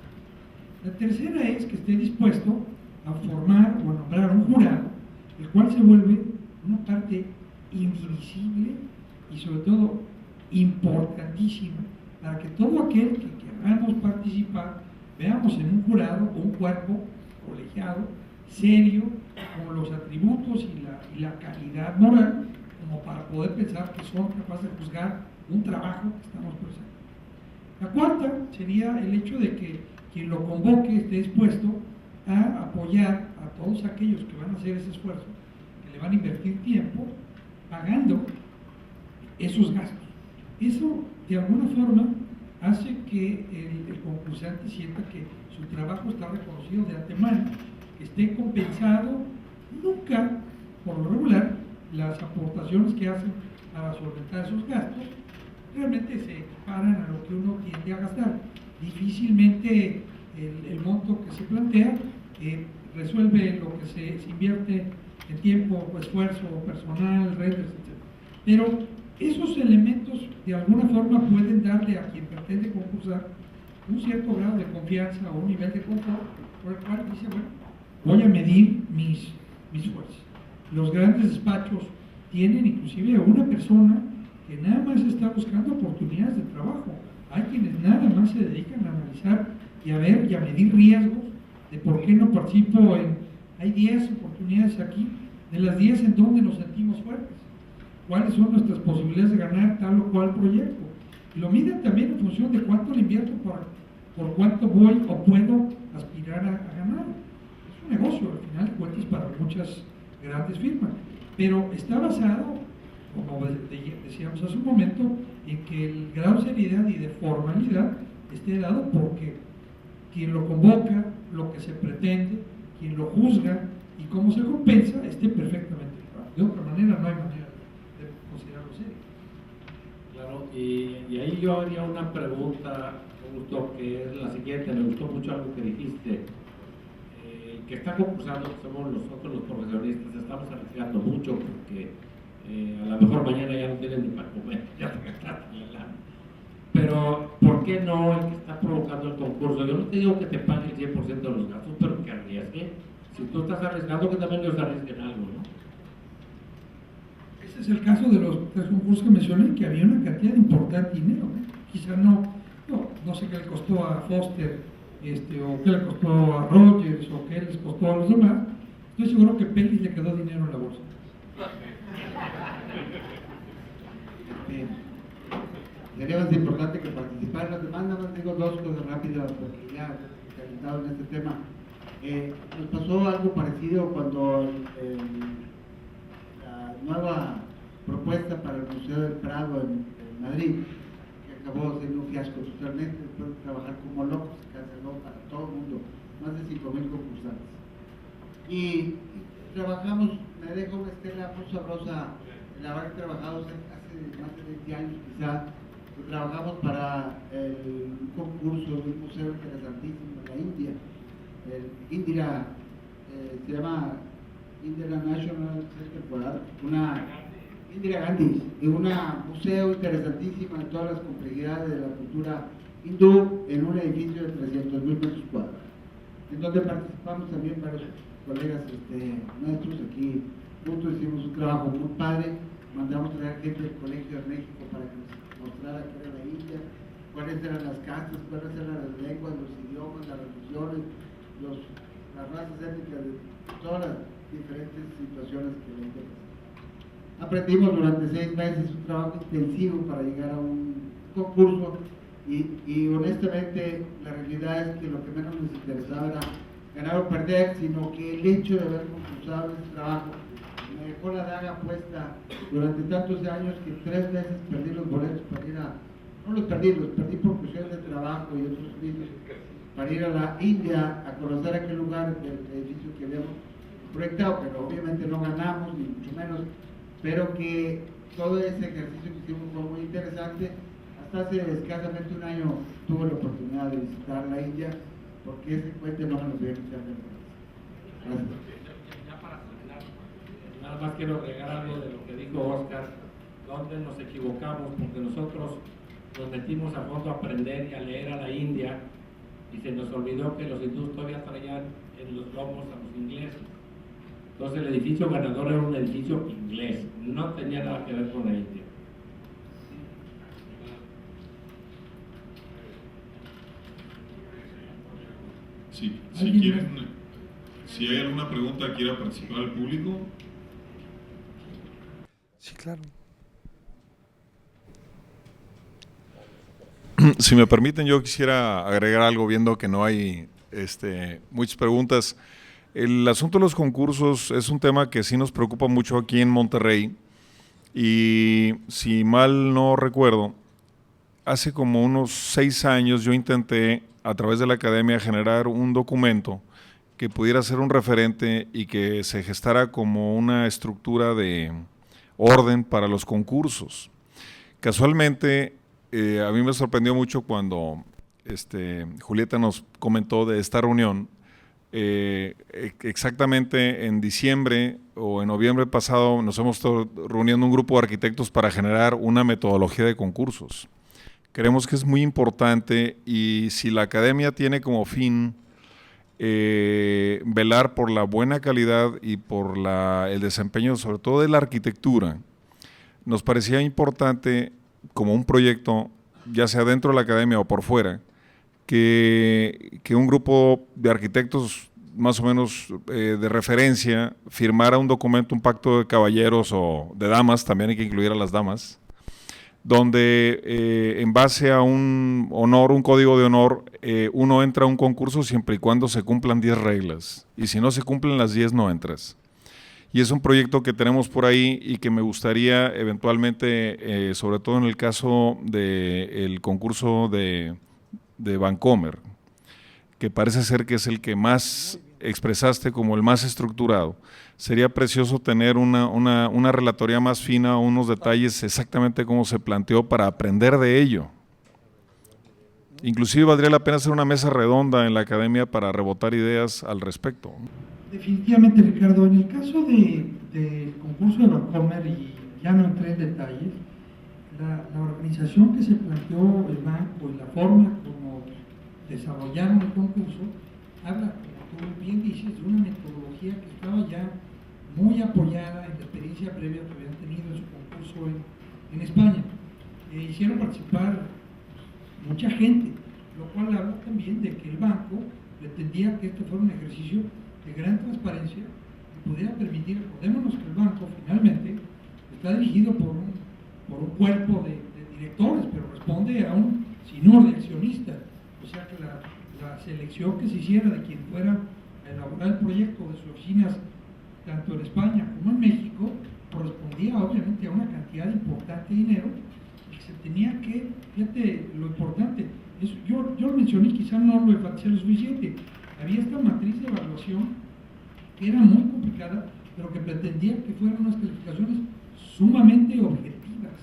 La tercera es que esté dispuesto a formar o a nombrar un jurado, el cual se vuelve una parte indivisible y sobre todo importantísima para que todo aquel que queramos participar veamos en un jurado un cuerpo colegiado, serio, con los atributos y la calidad moral como para poder pensar que son capaces de juzgar un trabajo que estamos presentando. La cuarta sería el hecho de que quien lo convoque esté dispuesto a apoyar a todos aquellos que van a hacer ese esfuerzo, que le van a invertir tiempo, pagando esos gastos. Eso, de alguna forma, hace que el concursante sienta que su trabajo está reconocido de antemano, que esté compensado. Nunca, por lo regular, las aportaciones que hacen para solventar esos gastos realmente se equiparan a lo que uno tiende a gastar. Difícilmente el monto que se plantea resuelve lo que se invierte en tiempo, esfuerzo personal, redes, etc. Pero esos elementos de alguna forma pueden darle a quien pretende concursar un cierto grado de confianza o un nivel de confort por el cual dice, bueno, voy a medir mis fuerzas. Los grandes despachos tienen inclusive una persona que nada más está buscando oportunidades de trabajo. Hay quienes nada más se dedican a analizar y a ver y a medir riesgos de por qué no participo hay 10 oportunidades aquí, de las 10 en donde nos sentimos fuertes, cuáles son nuestras posibilidades de ganar tal o cual proyecto. Y lo miden también en función de cuánto le invierto por cuánto voy o puedo aspirar a ganar. Es un negocio, al final de cuentas, para muchas grandes firmas, pero está basado, como decíamos hace un momento, en que el grado de seriedad y de formalidad esté dado porque quien lo convoca, lo que se pretende, quien lo juzga y cómo se compensa esté perfectamente claro. De otra manera no hay manera de considerarlo serio. Claro, y ahí yo haría una pregunta, Augusto, que es la siguiente. Me gustó mucho algo que dijiste. Que está concursando, que somos nosotros los profesionistas, estamos arriesgando mucho porque a lo mejor mañana ya no tienen ni para comer, ya no me tratan la lana. Pero, ¿por qué no el que está provocando el concurso? Yo no te digo que te pague el 100% de los gastos, pero que arriesgue. Si tú estás arriesgando, que también ellos arriesguen algo, ¿no? Ese es el caso de los 3 concursos que mencioné, que había una cantidad importante de dinero. Quizá no sé qué le costó a Foster, o qué le costó a Rogers, o qué les costó a los demás. Estoy seguro que Pelis le quedó dinero en la bolsa. Sería más importante que participar en los demás. Nada más digo 2 cosas rápidas porque ya calentado en este tema. Nos pasó algo parecido cuando la nueva propuesta para el Museo del Prado en Madrid, que acabó siendo un fiasco totalmente, después de trabajar como locos, se canceló para todo el mundo, más de 5,000 concursantes. Y trabajamos, me dejó una estela muy sabrosa el haber trabajado hace más de 20 años quizá. Trabajamos para un concurso de un museo interesantísimo en la India, el Indira, se llama Indira National Center for Art, Indira Gandhi, un museo interesantísimo de todas las complejidades de la cultura hindú en un edificio de 300,000 metros cuadrados, en donde participamos también varios colegas nuestros aquí juntos. Hicimos un trabajo muy padre, mandamos traer gente del Colegio de México para que nos mostrara qué era la India, cuáles eran las castas, cuáles eran las lenguas, los idiomas, las religiones, las razas étnicas de todas las diferentes situaciones que la India pasaba. Aprendimos durante 6 meses un trabajo intensivo para llegar a un concurso y honestamente la realidad es que lo que menos nos interesaba era ganar o perder, sino que el hecho de haber concursado en ese trabajo me dejó la daga puesta durante tantos años que 3 veces perdí los boletos para ir los perdí por cuestiones de trabajo y otros servicios, para ir a la India a conocer aquel lugar del edificio que habíamos proyectado, pero obviamente no ganamos, ni mucho menos, pero que todo ese ejercicio que hicimos fue muy interesante. Hasta hace escasamente un año tuve la oportunidad de visitar la India, porque ese puente no me lo voy a quitar de la cabeza. Gracias. Ya para terminar, nada más quiero agregar algo de lo que dijo Oscar, donde nos equivocamos, porque nosotros nos metimos a fondo a aprender y a leer a la India y se nos olvidó que los hindús todavía traían en los lomos a los ingleses. Entonces el edificio ganador era un edificio inglés, no tenía nada que ver con la India. Sí, si hay alguna pregunta, quiera participar el público. Sí, claro. Si me permiten, yo quisiera agregar algo, viendo que no hay muchas preguntas. El asunto de los concursos es un tema que sí nos preocupa mucho aquí en Monterrey, y si mal no recuerdo, hace como unos 6 años yo intenté a través de la academia generar un documento que pudiera ser un referente y que se gestara como una estructura de orden para los concursos. Casualmente, a mí me sorprendió mucho cuando Julieta nos comentó de esta reunión. Exactamente en diciembre o en noviembre pasado nos hemos estado reuniendo un grupo de arquitectos para generar una metodología de concursos. Creemos que es muy importante, y si la academia tiene como fin velar por la buena calidad y por el desempeño, sobre todo de la arquitectura, nos parecía importante como un proyecto, ya sea dentro de la academia o por fuera, que un grupo de arquitectos más o menos de referencia firmara un documento, un pacto de caballeros o de damas, también hay que incluir a las damas, donde en base a un honor, un código de honor, uno entra a un concurso siempre y cuando se cumplan 10 reglas, y si no se cumplen las 10 no entras. Y es un proyecto que tenemos por ahí y que me gustaría eventualmente, sobre todo en el caso del concurso de Vancomer, que parece ser que es el que más expresaste como el más estructurado. Sería precioso tener una relatoría más fina, unos detalles exactamente cómo se planteó para aprender de ello. Inclusive valdría la pena hacer una mesa redonda en la academia para rebotar ideas al respecto. Definitivamente, Ricardo, en el caso del concurso de Vancomer, y ya no entré en detalles, la organización que se planteó el banco y la forma como desarrollaron el concurso, habla, como tú bien dices, de una metodología que estaba ya muy apoyada en la experiencia previa que habían tenido en su concurso en España. Hicieron participar mucha gente, lo cual habla también de que el banco pretendía que esto fuera un ejercicio de gran transparencia y pudiera permitir, acordémonos que el banco finalmente está dirigido por un cuerpo de directores, pero responde a un sinur de accionistas, o sea que la selección que se hiciera de quien fuera a elaborar el proyecto de sus oficinas, tanto en España como en México, correspondía obviamente a una cantidad importante de dinero y que se tenía que, fíjate lo importante, yo lo mencioné, quizá no lo enfaticé lo suficiente, había esta matriz de evaluación que era muy complicada, pero que pretendía que fueran unas calificaciones sumamente objetivas,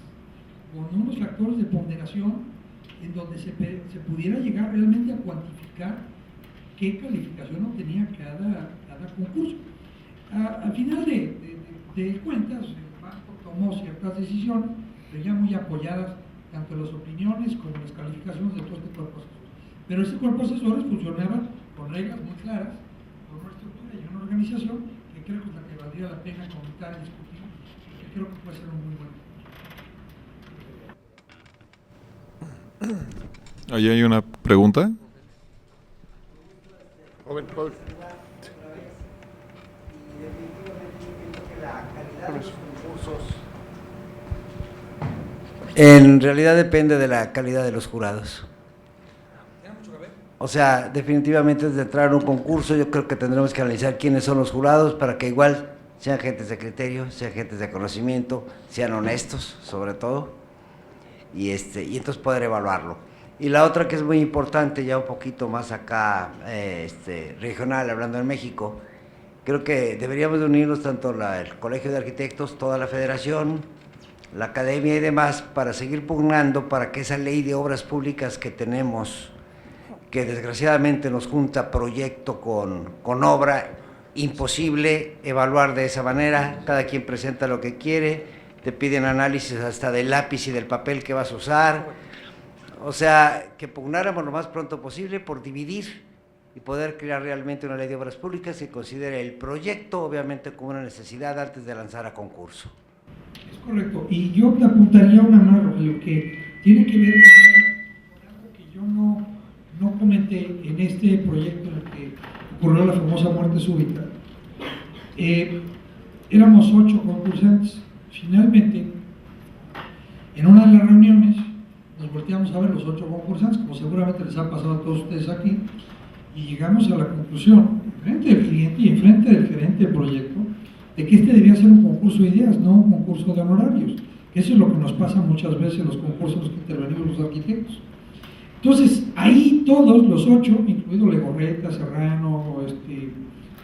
con unos factores de ponderación en donde se pudiera llegar realmente a cuantificar qué calificación obtenía cada concurso. Al final de cuentas, el banco tomó ciertas decisiones, pero ya muy apoyadas tanto en las opiniones como en las calificaciones de todo este cuerpo asesor. Pero este cuerpo de asesores funcionaba con reglas muy claras, con una estructura y una organización que creo que es la que valdría la pena comentar y discutir, y que creo que puede ser un muy buen. Ahí hay una pregunta. En realidad depende de la calidad de los jurados. O sea, definitivamente antes de entrar a un concurso yo creo que tendremos que analizar quiénes son los jurados para que igual sean gentes de criterio, sean gentes de conocimiento, sean honestos sobre todo, y entonces poder evaluarlo. Y la otra que es muy importante, ya un poquito más acá, regional, hablando en México, creo que deberíamos de unirnos tanto el Colegio de Arquitectos, toda la federación, la academia y demás, para seguir pugnando para que esa ley de obras públicas que tenemos, que desgraciadamente nos junta proyecto con obra, imposible evaluar de esa manera, cada quien presenta lo que quiere, te piden análisis hasta del lápiz y del papel que vas a usar, o sea, que pugnáramos lo más pronto posible por dividir y poder crear realmente una ley de obras públicas que considere el proyecto, obviamente, como una necesidad antes de lanzar a concurso. Es correcto, y yo te apuntaría una más, Rogelio, que tiene que ver con algo que yo no comenté en este proyecto en el que ocurrió la famosa muerte súbita. Éramos 8 concursantes. Finalmente, en una de las reuniones, nos volteamos a ver los 8 concursantes, como seguramente les ha pasado a todos ustedes aquí, y llegamos a la conclusión, frente del cliente y enfrente del gerente del proyecto, de que este debía ser un concurso de ideas, no un concurso de honorarios. Eso es lo que nos pasa muchas veces en los concursos en los que intervenimos los arquitectos. Entonces, ahí todos los 8, incluido Legorreta, Serrano,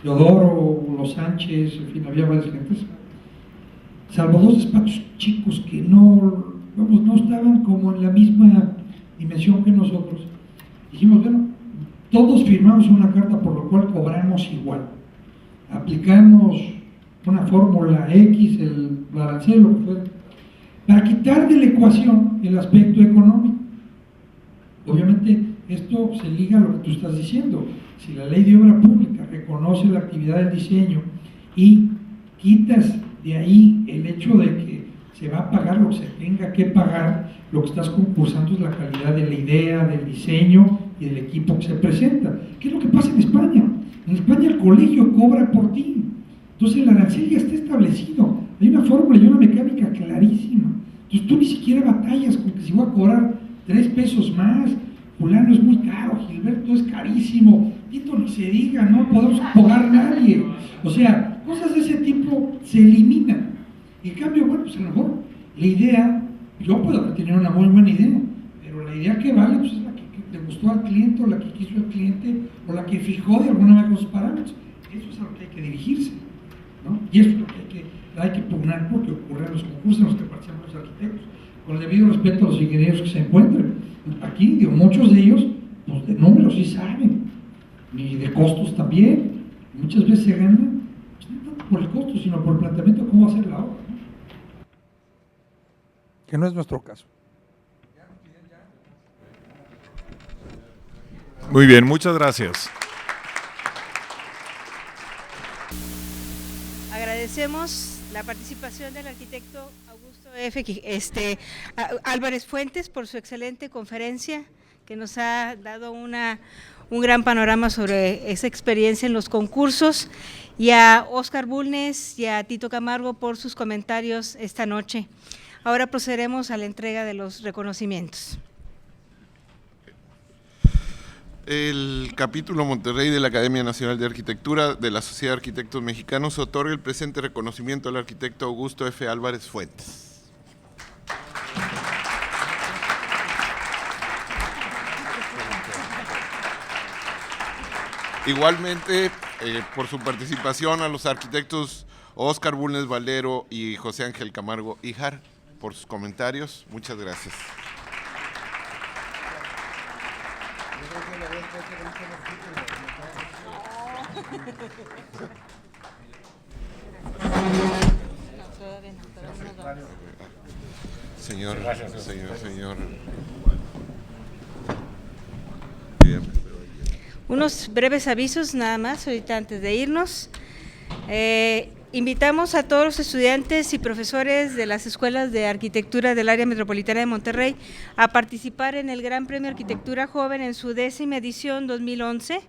Teodoro, Los Sánchez, en fin, había varias gentes, salvo 2 despachos chicos que no estaban como en la misma dimensión que nosotros, dijimos, bueno, todos firmamos una carta por lo cual cobramos igual, aplicamos una fórmula X, el balanceo, lo que fuera, para quitar de la ecuación el aspecto económico. Obviamente esto se liga a lo que tú estás diciendo. Si la ley de obra pública reconoce la actividad del diseño y quitas de ahí el hecho de que se va a pagar lo que se tenga que pagar, lo que estás concursando es la calidad de la idea, del diseño y del equipo que se presenta. ¿Qué es lo que pasa en España? En España el colegio cobra por ti. Entonces el arancel ya está establecido. Hay una fórmula y una mecánica clarísima. Entonces tú ni siquiera batallas con que si voy a cobrar 3 pesos más, fulano es muy caro, Gilberto es carísimo, Tito ni se diga, no podemos pagar nadie. O sea, cosas de ese tipo se eliminan. En cambio, bueno, pues a lo mejor la idea, yo puedo tener una muy buena idea, pero la idea que vale pues es la que le gustó al cliente, o la que quiso el cliente, o la que fijó de alguna manera los parámetros. Eso es a lo que hay que dirigirse, ¿no? Y eso es lo que hay que pugnar, porque ocurre en los concursos en los que participan los arquitectos, con el debido respeto a los ingenieros que se encuentren. Aquí, digo, muchos de ellos, pues de números sí saben, y de costos también. Muchas veces se gana, pues, no tanto por el costo, sino por el planteamiento de cómo va a ser la obra, ¿no? Que no es nuestro caso. Muy bien, muchas gracias. Agradecemos la participación del arquitecto Augusto Álvarez Fuentes por su excelente conferencia, que nos ha dado un gran panorama sobre esa experiencia en los concursos, y a Óscar Bulnes y a Tito Camargo por sus comentarios esta noche. Ahora procederemos a la entrega de los reconocimientos. El capítulo Monterrey de la Academia Nacional de Arquitectura de la Sociedad de Arquitectos Mexicanos otorga el presente reconocimiento al arquitecto Augusto F. Álvarez Fuentes. Igualmente, por su participación, a los arquitectos Óscar Bulnes Valero y José Ángel Camargo Híjar, por sus comentarios. Muchas gracias. Señor. Bien. Unos breves avisos nada más, ahorita antes de irnos. Invitamos a todos los estudiantes y profesores de las escuelas de arquitectura del área metropolitana de Monterrey a participar en el Gran Premio Arquitectura Joven en su 10ª edición 2011.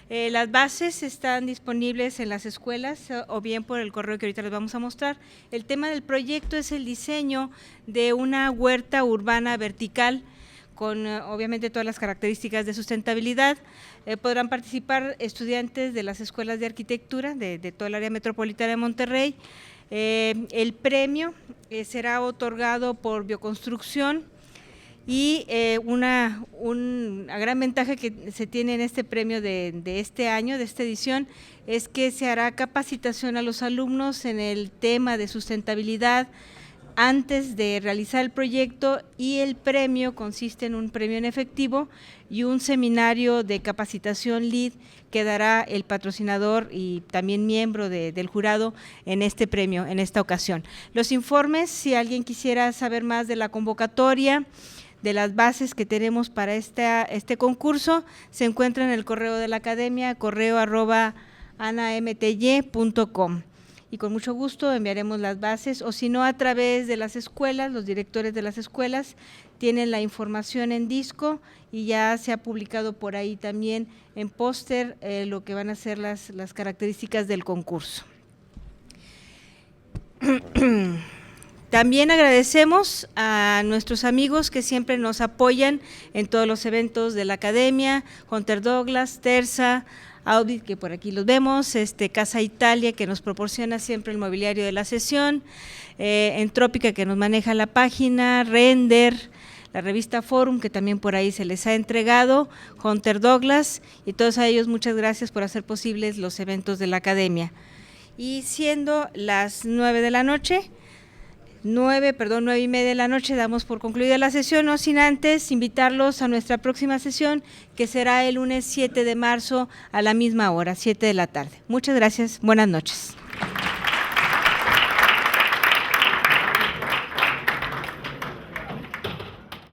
Las bases están disponibles en las escuelas o bien por el correo que ahorita les vamos a mostrar. El tema del proyecto es el diseño de una huerta urbana vertical con obviamente todas las características de sustentabilidad. Podrán participar estudiantes de las escuelas de arquitectura de todo el área metropolitana de Monterrey. El premio será otorgado por Bioconstrucción y una gran ventaja que se tiene en este premio de este año, de esta edición, es que se hará capacitación a los alumnos en el tema de sustentabilidad antes de realizar el proyecto, y el premio consiste en un premio en efectivo y un seminario de capacitación LEED que dará el patrocinador y también miembro del jurado en este premio, en esta ocasión. Los informes, si alguien quisiera saber más de la convocatoria, de las bases que tenemos para este concurso, se encuentran en el correo de la academia, correo@anamty.com. Y con mucho gusto enviaremos las bases, o si no, a través de las escuelas. Los directores de las escuelas tienen la información en disco y ya se ha publicado por ahí también en póster lo que van a ser las características del concurso. También agradecemos a nuestros amigos que siempre nos apoyan en todos los eventos de la academia: Hunter Douglas, Terza, Audit, que por aquí los vemos, Casa Italia, que nos proporciona siempre el mobiliario de la sesión, Entrópica, que nos maneja la página, Render, la revista Forum, que también por ahí se les ha entregado, Hunter Douglas, y todos a ellos muchas gracias por hacer posibles los eventos de la academia. Y siendo las 9:30 de la noche, damos por concluida la sesión, no sin antes invitarlos a nuestra próxima sesión, que será el lunes 7 de marzo a la misma hora, 7 de la tarde. Muchas gracias, buenas noches.